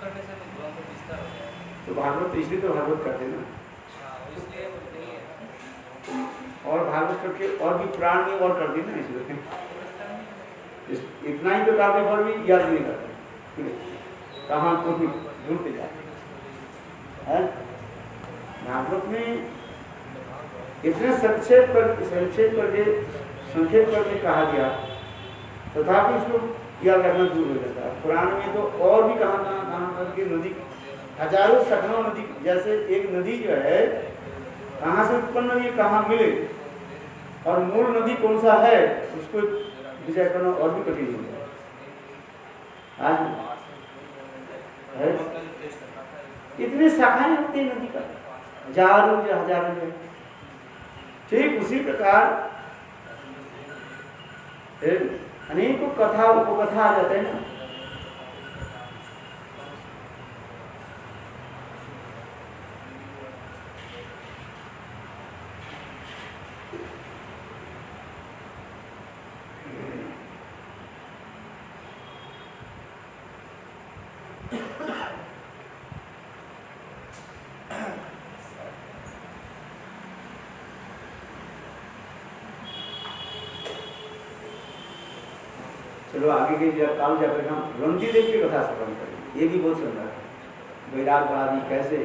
करने से तो ग्रंथ विस्तार हो जाएगा। तो भागवत इसलिए तो भागवत करते ना। इसलिए नहीं है। और भागवत करके और भी पुराण में और कर दी ना इसलिए। इतना ही तो करते पर भी याद नहीं करते। कहाँ को भी ढूंढते जाते हैं। भागवत में इतने संक्षेप करके कहा गया तथापि उसको याद करना दूर हो जाता है। पुराण में तो और भी कहाँ करके नदी हजारों सैकड़ों नदी, जैसे एक नदी जो है कहाँ से उत्पन्न हुई कहाँ मिले और मूल नदी कौन सा है उसको विचार करना और भी कठिन हो गया आज है। इतनी शाखाएं होती है नदी का, हजारों में। ठीक उसी प्रकार अनेकों कथा उपकथा आ जाते हैं ना। चलो आगे के काल जाकर हम रंतिदेव की कथा श्रवण करेंगे। ये भी बहुत सुंदर है। वैराग्यवादी कैसे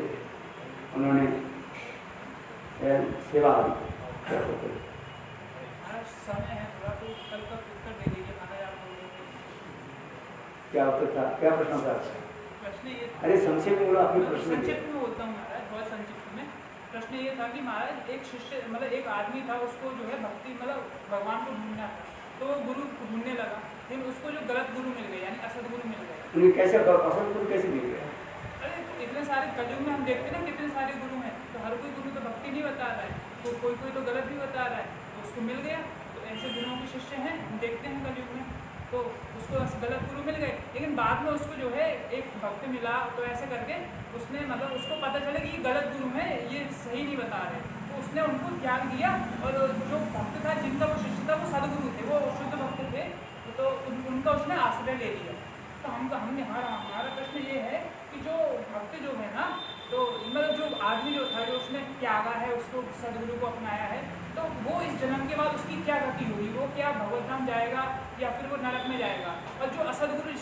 उन्होंने सेवा दी। समय है थोड़ा, तो कल का उत्तर दे दीजिए महाराज आप लोगों को। क्या उत्तर था? क्या प्रश्न था? प्रश्न ये, अरे संक्षेप में बोलो, अपने प्रश्न संक्षिप्त में बोलता हूँ महाराज, बहुत संक्षिप्त में। प्रश्न ये था कि महाराज एक शिष्य मतलब एक आदमी था, उसको जो है भक्ति मतलब भगवान को ढूंढना था, तो वो गुरु ढूंढने लगा, लेकिन उसको जो गलत गुरु मिल गए यानी असदगुरु मिल गए। उन्हें कैसे असदगुरु कैसे मिल गया? अरे इतने सारे कलयुग में हम देखते हैं ना कितने सारे गुरु हैं, तो हर कोई गुरु तो भक्ति नहीं बता रहा है, तो कोई तो गलत भी बता रहा है, तो उसको मिल गया। तो ऐसे गुरुओं के शिष्य हैं, हम देखते हैं कलयुग में, तो उसको गलत गुरु मिल गए, लेकिन बाद में उसको जो है एक भक्त मिला, तो ऐसे करके उसने मतलब उसको पता चला कि ये गलत गुरु है, ये सही नहीं बता रहे, तो उसने उनको त्याग दिया। और जो भक्त था जिनका वो शिष्य था वो सदगुरु थे, वो शुद्ध भक्त थे, तो उनका उसने आश्रय ले लिया। तो हमारा प्रश्न ये है कि जो भक्त जो है ना, तो मतलब जो आदमी जो था, जो उसने त्यागा है, उसको सदगुरु को अपनाया है, तो वो इस जन्म के बाद उसकी क्या गति होगी? वो क्या भगवत धाम जाएगा या फिर वो नरक में जाएगा? और जो असदगुरु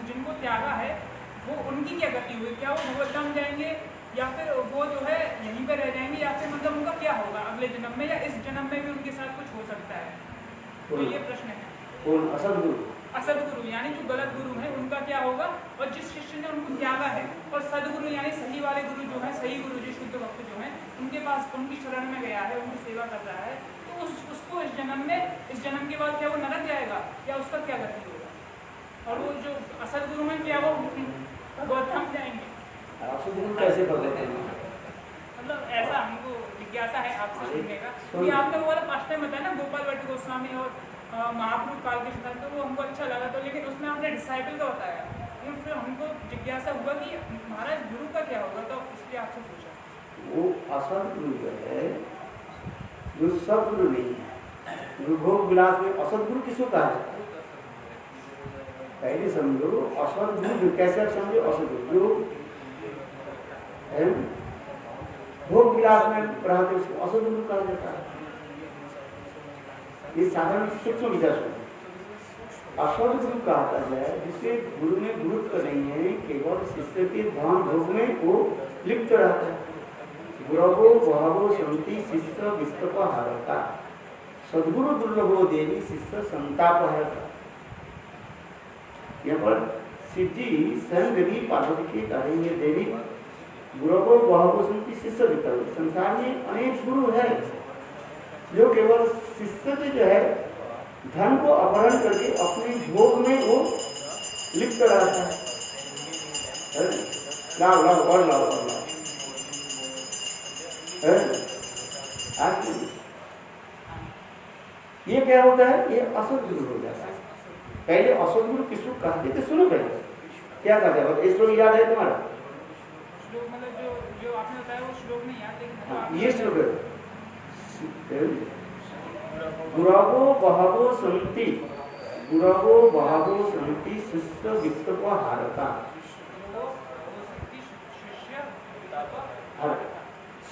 जिनको त्यागा है, वो उनकी क्या गति हुई? क्या वो भगवत धाम जाएंगे या फिर वो जो है यहीं पे रह जाएंगे, या फिर मतलब उनका क्या होगा अगले जन्म में, या इस जन्म में भी उनके साथ कुछ हो सकता है? तो ये प्रश्न है। असदगुरु यानी जो गलत गुरु है उनका क्या होगा, और जिस शिष्य ने उनको त्यागा है, और सदगुरु यानी सही वाले गुरु जो है, सही गुरु जो शुद्ध भक्त जो है, उनके पास उनकी शरण में गया है, उनकी सेवा कर रहा है, तो उसको इस जन्म के बाद क्या वो नरक जाएगा या उसका क्या गति होगा? और वो जो असल गुरु हैं क्या वो गौतम जाएंगे? असद गुरु कैसे बदलते हैं? मतलब ऐसा हमको जिज्ञासा है आपसे सुनने का कि आपने वो वाला फर्स्ट टाइम बताया ना गोपाल भट्ट गोस्वामी और महाप्रभु काल के साथ, तो वो हमको अच्छा लगा, तो लेकिन उसमें आपने डिसाइपल का बताया, लेकिन फिर हमको जिज्ञासा हुआ कि महाराज गुरु का क्या होगा, तो इसलिए आपसे पूछा। वो असद गुरु जो है, जो सब गुरु नहीं है। गुरु भोग विलास में असद गुरु किसको कहा जाता है? पहले समझो असद गुरु कैसे आप समझो? असद गुरु भोग विलास में पढ़ाते उसको असद गुरु कहा जाता है। ये साधारण सूक्ष्म विचार सुनो। असद गुरु कहा है जिससे गुरु में गुरुत्व नहीं है, केवल शिष्य के ध्यान भोग में वो लिप्त रहता है। गुरवो बहवो संति शिष्य विस्तप हारता, सदगुरु दुर्लभो देवी शिष्य संताप हरता। यहाँ पर शिव जी स्वयं देवी पार्वती के कहेंगे, देवी गुरवो बहवो संति शिष्य विस्तप। संसार में अनेक गुरु है जो केवल शिष्य के जो है धन को अपहरण करके अपने भोग में वो लिप्त रहता है। लाओ लाओ और लाओ और लाओ। ये क्या होता है? ये असद गुरु हो जाता है। पहले असद गुरु किसको कहते थे? सुनो पहले क्या कहते हैं, ये श्लोक याद है तुम्हारा? श्लोक मतलब जो आपने बताया वो श्लोक नहीं याद, लेकिन ये श्लोक है, गुरवो बहवो संति, गुरवो बहवो संति शिष्य विस्तप हारता।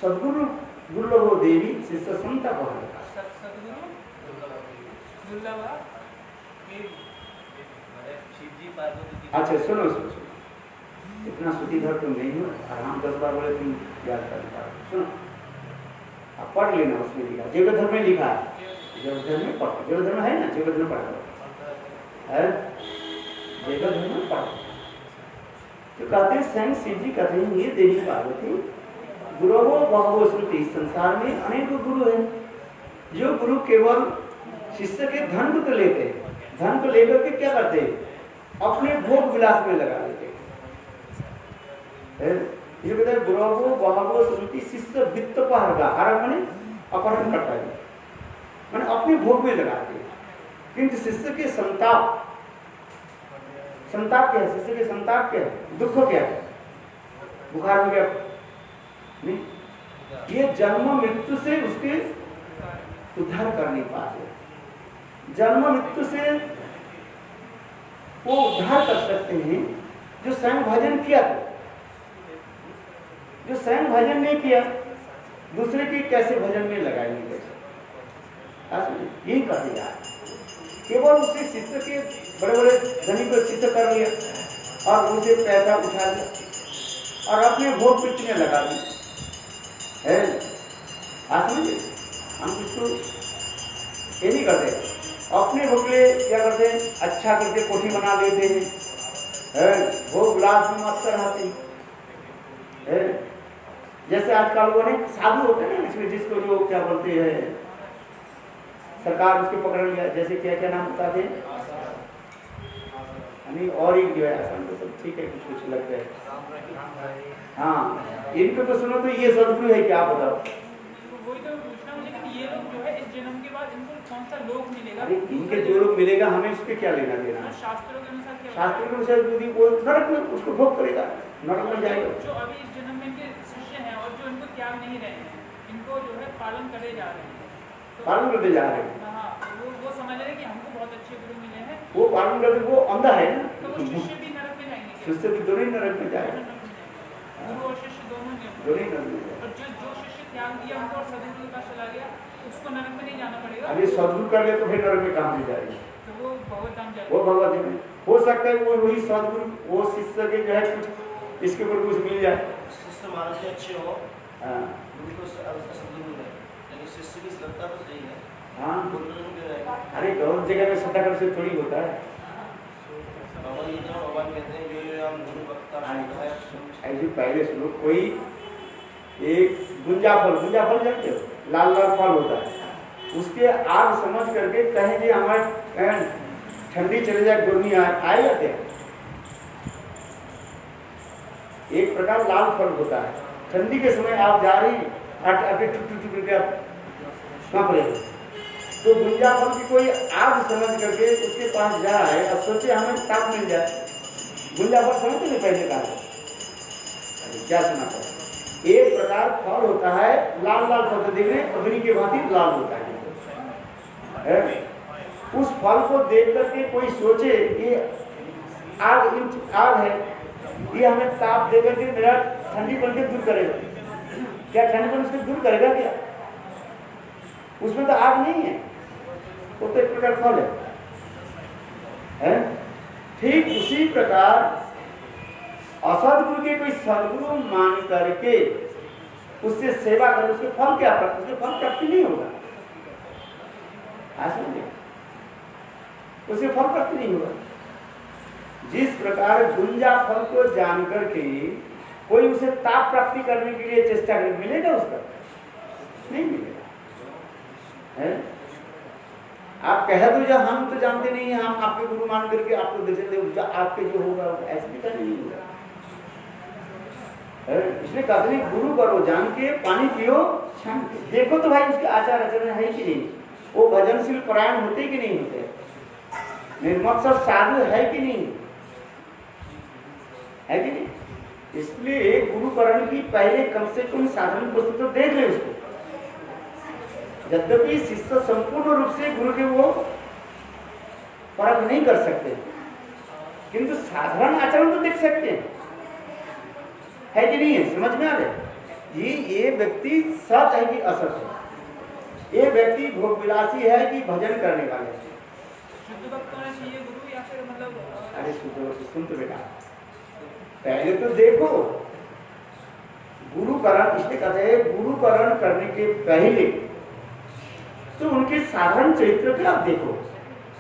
सदगुरु दुर्लभो देवी शिष्य संताप हारता। अच्छा सुनो सुनो, इतना सुधीधर तुम नहीं हो, आराम 10 बार बोले तुम याद कर पाओ। सुनो, आप पढ़ लेना, उसमें लिखा जैव धर्म में लिखा है, जैव धर्म में पढ़ो, जैव धर्म है ना, जैव धर्म पढ़ो है, जैव धर्म में पढ़ो। तो कहते हैं स्वयं शिव जी कहते हैं ये देवी पार्वती गुरवो बहवो संति, संसार में अनेक गुरु हैं जो गुरु केवल शिष्य के धन को तो लेते हैं, धन को लेकर के क्या करते हैं? अपने भोग विलास में लगा लेते हैं। ये कहते हैं गुरवो बहवो संति शिष्य वित्त पहरगा, हर माने अपहरण करता है, माने अपने भोग में लगाते हैं। किंतु शिष्य के संताप, संताप क्या है? शिष्य के संताप क्या है? दुख क्या है? बुखार हो गया नहीं, ये जन्म मृत्यु से उसके उद्धार कर नहीं पाते। जन्म मृत्यु से वो उद्धार कर सकते हैं जो स्वयं भजन किया था। जो स्वयं भजन नहीं किया, दूसरे के कैसे भजन में लगाएंगे? कैसे? यही कहते यार, केवल उसके शिष्य के बड़े बड़े धनी को शिष्य कर लिया और उसे पैसा उठा लिया और अपने भोग पिच में लगा दिया है। समझे? हम इसको ये नहीं करते, अपने भोग के क्या करते हैं? अच्छा करके कोठी बना लेते हैं, भोग विलास में मस्त रहते हैं। जैसे आजकल वो नहीं साधु होते हैं ना, इसमें जिसको जो क्या बोलते हैं, सरकार उसके पकड़ लिया, जैसे क्या क्या नाम बताते हैं, और एक जो है आसान तो सब ठीक है, कुछ कुछ लगता है। हाँ, इनको तो सुनो तो ये सदगुरु है क्या? आप बताओ। वही तो पूछना मुझे कि ये लोग जो है इस जन्म के बाद इनको कौन सा लोक मिलेगा? अरे इनके जो लोग मिलेगा, हमें उसके क्या लेना देना? शास्त्रों के अनुसार क्या? शास्त्रों के अनुसार यदि वो नरक में उसको भोग करेगा, नरक में जाएगा। जो अभी इस जन्म में इनके शिष्य हैं और जो इनको त्याग नहीं रहे हैं, इनको जो है पालन करे जा रहे हैं, पालन करते जा रहे हैं। हाँ, वो समझ रहे हैं कि हमको बहुत अच्छे गुरु मिले हैं, वो पालन करते, वो अंधा है ना, तो वो शिष्य भी नरक में जाएंगे। शिष्य भी दोनों ही नरक में जाएगा, गुरु और शिष्य दोनों दोनों ही नरक में जाएगा। और जो शिष्य त्याग दिया उनको और सदगुरु के पास चला गया, उसको नरक में नहीं जाना पड़ेगा। अभी सदगुरु कर ले तो फिर नरक में कहाँ से जाएगा? तो वो भगवत धाम जाएगा। वो भगवत में हो सकता है वो वही सदगुरु, वो शिष्य के जो है कुछ इसके ऊपर कुछ मिल जाए। शिष्य मानस से अच्छे हो, हाँ गुरु को सदगुरु है, लेकिन शिष्य की श्रद्धा तो सही है। हाँ, गुरु में रहेगा। अरे गलत जगह में श्रद्धा कर से थोड़ी होता है। भगवान कहते हैं जो हम गुरु वक्ता है। ऐसे पहले सुनो, कोई एक गुंजा फल जानते हो, लाल लाल फल होता है, उसके आग समझ करके कहें कि हमारे ठंडी चले जाए, गर्मी आएगा क्या? एक प्रकार लाल फल होता है, ठंडी के समय आप जा रही आटे टुट करके आप कांप रहे हो, तो गुंजा फल की कोई आग समझ करके उसके पास जाए और सोचे हमें ताप मिल जाए, गुंजा फल समझते नहीं पहले का क्या सुना था। एक प्रकार फल होता है लाल लाल फल, देखने अग्नि के भांति लाल होता है। उस फल को देख करके कोई सोचे ये आग है, ये हमें ताप दे करके मेरा ठंडी पन के दूर करेगा, क्या ठंडी पन उसको दूर करेगा क्या? उसमें तो आग नहीं है, वो तो एक प्रकार फल है। ठीक उसी प्रकार असदगुरु के कोई सदगुरु मान करके उससे सेवा कर, उसके फल क्या प्राप्त, उसके फल प्राप्ति नहीं होगा, उसके फल प्राप्ति नहीं होगा। जिस प्रकार गुंजा फल को जान करके कोई उसे ताप प्राप्ति करने के लिए चेष्टा करे, मिलेगा उसका? नहीं मिलेगा। है? आप कह दो जो हम तो जानते नहीं हैं, हम आपके गुरु मान करके आपको देते, आपके जो होगा ऐसे भी करने नहीं होगा। इसलिए कहते हैं गुरु करो जान के, पानी पियो छान के। देखो तो भाई उसके आचार आचरण है कि नहीं, वो भजनशील परायण होते कि नहीं होते, निर्मत्सर साधु है कि नहीं, है कि नहीं? इसलिए गुरुकरण की पहले कम से कम साधन पुस्तक तो देख ले उसको। यद्यपि शिष्य संपूर्ण रूप से गुरु के वो परख नहीं कर सकते, किंतु साधारण आचरण तो देख सकते हैं, है कि नहीं है? समझ में आ रहे? ये व्यक्ति सत है कि असत है, ये व्यक्ति भोग विलासी है कि भजन करने वाले है। शुद्ध भक्त होना चाहिए गुरु या फिर मतलब? अरे सुन तो बेटा, पहले तो देखो गुरुकरण, इसलिए कहते हैं गुरुकरण करने के पहले तो उनके साधारण चरित्र पे आप देखो।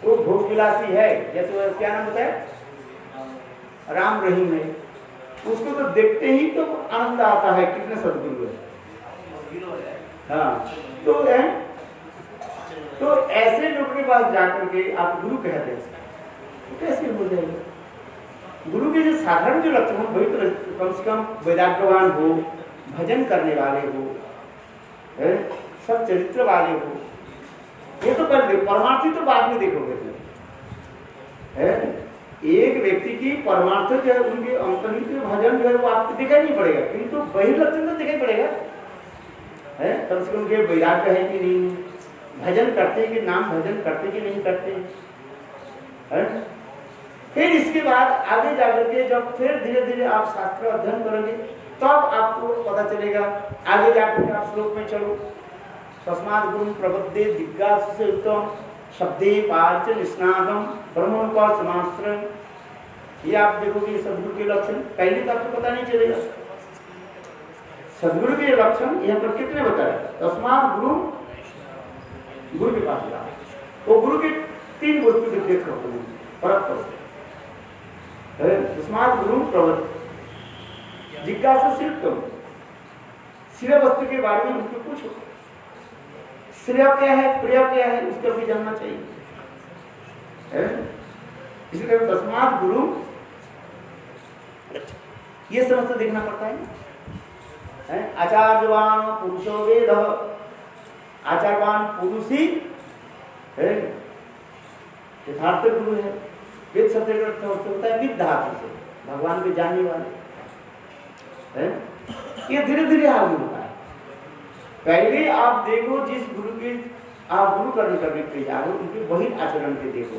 वो भोग विलासी है, जैसे क्या नाम होता है, राम रहीम है, उसको तो देखते ही तो आनंद आता है, कितने सदगुरु है। हाँ, तो ऐसे लोग के पास जाकर के आप गुरु कहते हैं, तो कैसे हो जाएगा? गुरु के जो साधारण जो लक्षण हो, वही तो कम से कम वैराग्यवान हो, भजन करने वाले हो, सब चरित्र वाले हो, ये तो कर दे। परमार्थी तो बाद में देखोगे है। एक व्यक्ति की परमार्थ जो है, उनके अंतर्निहित भजन जो है वो आपको दिखाई नहीं पड़ेगा, किंतु वही लक्षण तो दिखाई पड़ेगा है। कम से कम उनके वैराग्य है कि नहीं, भजन करते कि नाम भजन करते कि नहीं करते है। फिर इसके बाद आगे जाकर के जब फिर धीरे धीरे आप शास्त्र अध्ययन करोगे तब आपको पता चलेगा। आगे जाकर के आप श्लोक में चलो, तस्मात् गुरुं प्रपद्ये जिज्ञासु युक्तं शब्दे पार्च निष्णातम ब्रह्मोपा समाश्रय। ये आप देखोगे सदगुरु के लक्षण, पहले तो आपको पता नहीं चलेगा सदगुरु के लक्षण यहाँ पर कितने बताए। तस्मात् गुरु, गुरु के पास जाओ, वो गुरु के तीन वस्तु के देख रखो परत। तस्मात् गुरु प्रपद्ये जिज्ञासु युक्तं, श्रेय वस्तु के बारे में उनको पूछो, श्रेय क्या है प्रिय क्या है उसको भी जानना चाहिए। इसलिए तस्मात् गुरु, ये समझ तो देखना पड़ता है। आचार्यवान पुरुषो वेद, आचार्यवान पुरुष ही यथार्थ गुरु है। वेद शब्द का अर्थ होता है विद धातु से, भगवान के जानने वाले है। ये धीरे धीरे आगे होता है। पहले आप देखो जिस गुरु के आप गुरुकरण करने के लिए जा रहे हो, उनके वही आचरण के देखो,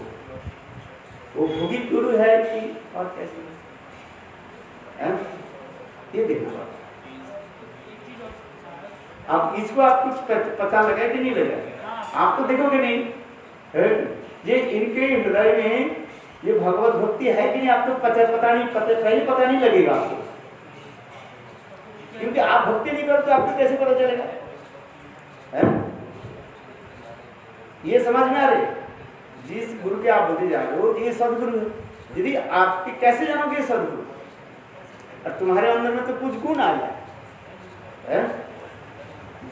वो भोगी गुरु है कि और कैसे है, ये देखना पड़ता। अब इसको आप कुछ पता लगा कि नहीं लगा, आप तो देखोगे नहीं है? ये इनके हृदय में ये भगवत भक्ति है कि नहीं आपको पता नहीं लगेगा आपको, क्योंकि आप भक्ति नहीं करो तो आपको कैसे पता चलेगा है? ये समझ में आ रही? जिस गुरु के आप बोलते जा रहे हो ये सदगुरु है, यदि आपके कैसे जानोगे सदगुरु, और तुम्हारे अंदर में तो कुछ गुण आ जाए,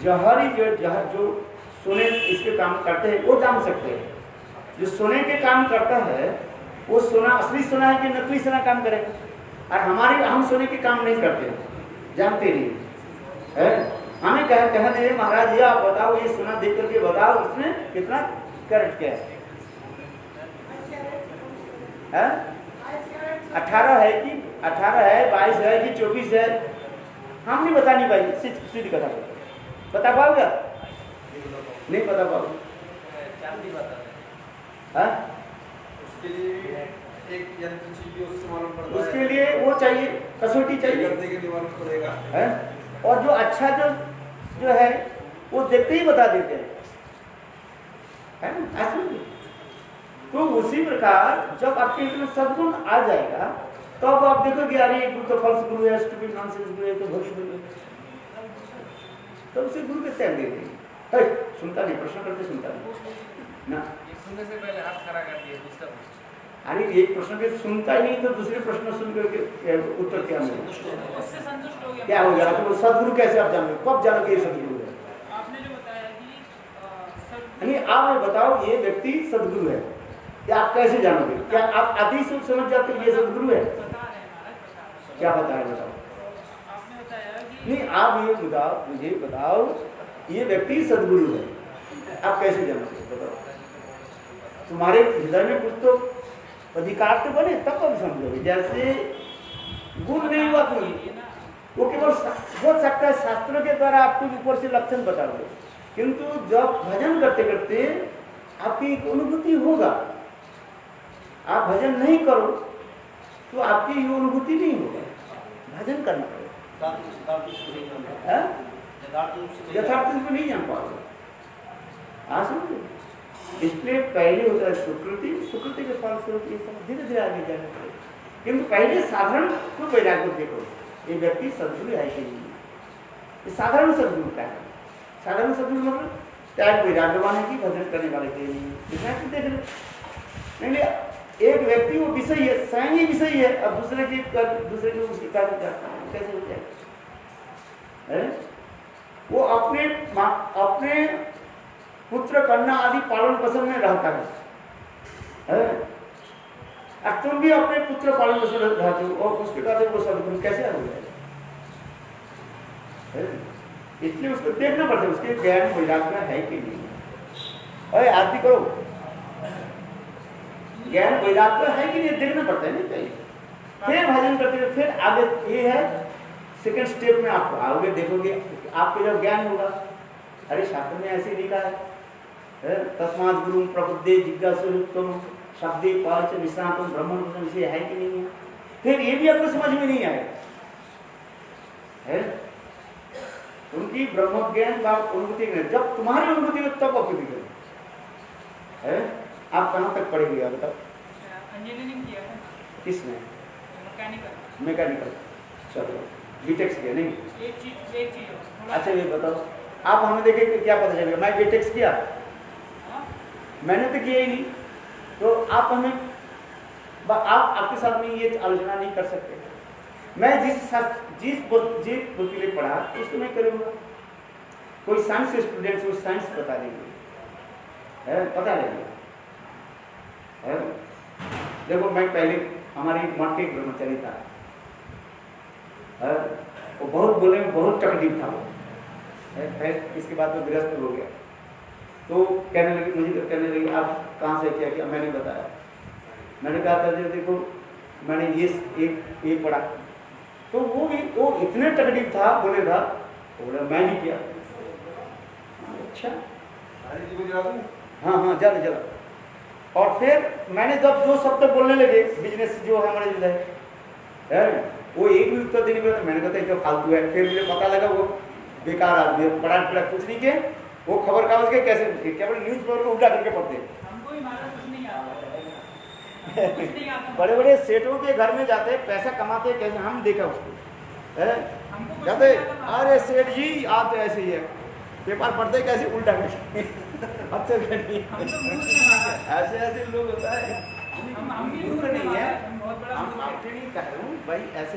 जहरी जो सुने इसके काम करते हैं वो जान सकते हैं, जो सोने के काम करता है वो सोना असली सोना है कि नकली सोना काम करेगा। और हम सोने के काम नहीं करते, जानते नहीं है। हमें कह दे महाराज ये आप बताओ, ये सोना देख करके बताओ इसमें कितना कैरेट क्या है? 18 है कि 18 है, 22 है कि 24 है? हम नहीं बता नहीं भाई, सीधी कथा बता पाओगे? नहीं बता पाओगे। चांदी बता हाँ? उसके लिए एक यंत्र चाहिए, उससे मालूम पड़ता है। उसके लिए वो चाहिए, कसौटी चाहिए करने के लिए मालूम पड़ेगा है। और जो अच्छा जो है वो देखते ही बता देते हैं, है ना? ऐसे तो उसी प्रकार जब आपके इसमें सद्गुण आ जाएगा तब तो आप देखोगे अरे गुरु तो फल्स गुरु है, स्टूपिड नॉनसेंस गुरु है, तो भोगी गुरु है, तो उसे गुरु के त्याग दे देंगे। सुनता नहीं, प्रश्न करते सुनता नहीं ना। सुनने से पहले हाथ खड़ा कर दिए दूसरा प्रश्न। अरे एक प्रश्न के सुनता ही नहीं तो दूसरे प्रश्न सुन करके उत्तर क्या मिलेगा? उससे संतुष्ट हो गया। क्या हो गया? तो सदगुरु कैसे आप जानोगे? कब जानोगे ये सदगुरु है? आपने जो बताया कि नहीं, आप ये बताओ ये व्यक्ति सदगुरु है, या आप कैसे जानोगे? क्या आप आते ही समझ जाते हो ये सदगुरु है? बता रहे हैं महाराज, बता रहे हैं। क्या बताया बताओ? आपने बताया कि नहीं, आप ये बताओ, मुझे बताओ ये व्यक्ति सदगुरु है, आप कैसे जानोगे? बताओ। तुम्हारे हृदय में कुछ तो अधिकार तो बने तब आप समझोगे। जैसे गुण नहीं हुआ तो वो केवल हो सकता है शास्त्रों के द्वारा आपको ऊपर से लक्षण बता दो, किंतु जब भजन करते करते आपकी एक अनुभूति होगा। आप भजन नहीं करो तो आपकी ये अनुभूति नहीं होगा। भजन करना पड़ेगा, यथार्थ रूप में नहीं जान पाओगे। समझो, इसलिए पहले होता है सुकृति, सुकृति के फल स्वरूप ये सब धीरे धीरे आगे जाना पड़ेगा। किंतु पहले साधारण को वैराग्य देखो, ये व्यक्ति सदगुरु है कि नहीं। ये साधारण सदगुरु का है। साधारण सदगुरु मतलब चाहे वैराग्यवान है कि भजन करने वाले के नहीं, इतना तो देख लो। नहीं, एक व्यक्ति वो विषय है, स्वयं ही विषय है, अब दूसरे के उसके कार्य करता है, कैसे हो जाए? वो अपने पुत्र कन्या आदि पालन पोषण में रहता है। अब तुम भी अपने पुत्र पालन पोषण में रहते हो और उसके बाद वो सदगुरु कैसे हो जाएगा? इसलिए उसको देखना पड़ता है उसके ज्ञान वैराग्य है कि नहीं। अरे आरती करो, ज्ञान वैराग्य है कि नहीं देखना पड़ता है। नहीं चाहिए फिर भजन करते फिर आगे ये है सेकंड स्टेप में आप आओगे, देखोगे आपको जब ज्ञान होगा। अरे शास्त्र में ऐसे लिखा है तस्मात् गुरु प्रबुद्धे जिज्ञासुरुत्तम शब्दे पाच विश्रांतम ब्रह्मण विषय है कि नहीं है। फिर ये भी आपको समझ में नहीं आएगा है उनकी ब्रह्म ज्ञान का अनुभूति नहीं। जब तुम्हारी अनुभूति हो तब अनुभूति है। आप कहाँ तक पढ़े गया बताओ? इंजीनियरिंग किया है। किसने? मैकेनिकल। चलो बीटेक्स किया नहीं? एक चीज अच्छा ये बताओ, आप हमें देखे कि क्या पता चलेगा? मैं बीटेक्स किया, मैंने तो किया ही नहीं, तो आप हमें आप आपके साथ में ये आलोचना नहीं कर सकते। मैं जिस बुक के लिए पढ़ा उसको मैं करूँगा। कोई साइंस के स्टूडेंट्स को साइंस बता देंगे, पता लगेगा। देखो मैं पहले हमारे मठ के ब्रह्मचारी था, वो बहुत बोले में बहुत तकलीफ था वो। इसके बाद में गृहस्थ हो गया तो कहने लगे, मुझे तो कहने लगे आप कहाँ से क्या किया? मैंने बताया। मैंने कहा था देखो मैंने ये पढ़ा, तो वो इतने तकलीफ था, बोले था बोला मैं नहीं किया। अच्छा हाँ जरा। और फिर मैंने जब जो शब्द बोलने लगे बिजनेस जो है हमारे है वो एक भी उत्तर देने में, तो मैंने कहा तो फालतू है। फिर मुझे पता लगा वो बेकार आदमी है, पढ़ा कुछ नहीं के, वो खबर कागज के कैसे क्या बोले न्यूज पेपर को उल्टा करके पढ़ते। हमको ही मारा कुछ नहीं आता। बड़े बड़े सेठों के घर में जाते पैसा कमाते कैसे, हम देखा उसको कहते अरे सेठ जी आप तो ऐसे ही है, पेपर पढ़ते कैसे उल्टा करके। अच्छा ऐसे लोग होता है। हम भी नहीं है, बहुत बड़ा हम आपके नहीं कह रहे हूँ भाई ऐसे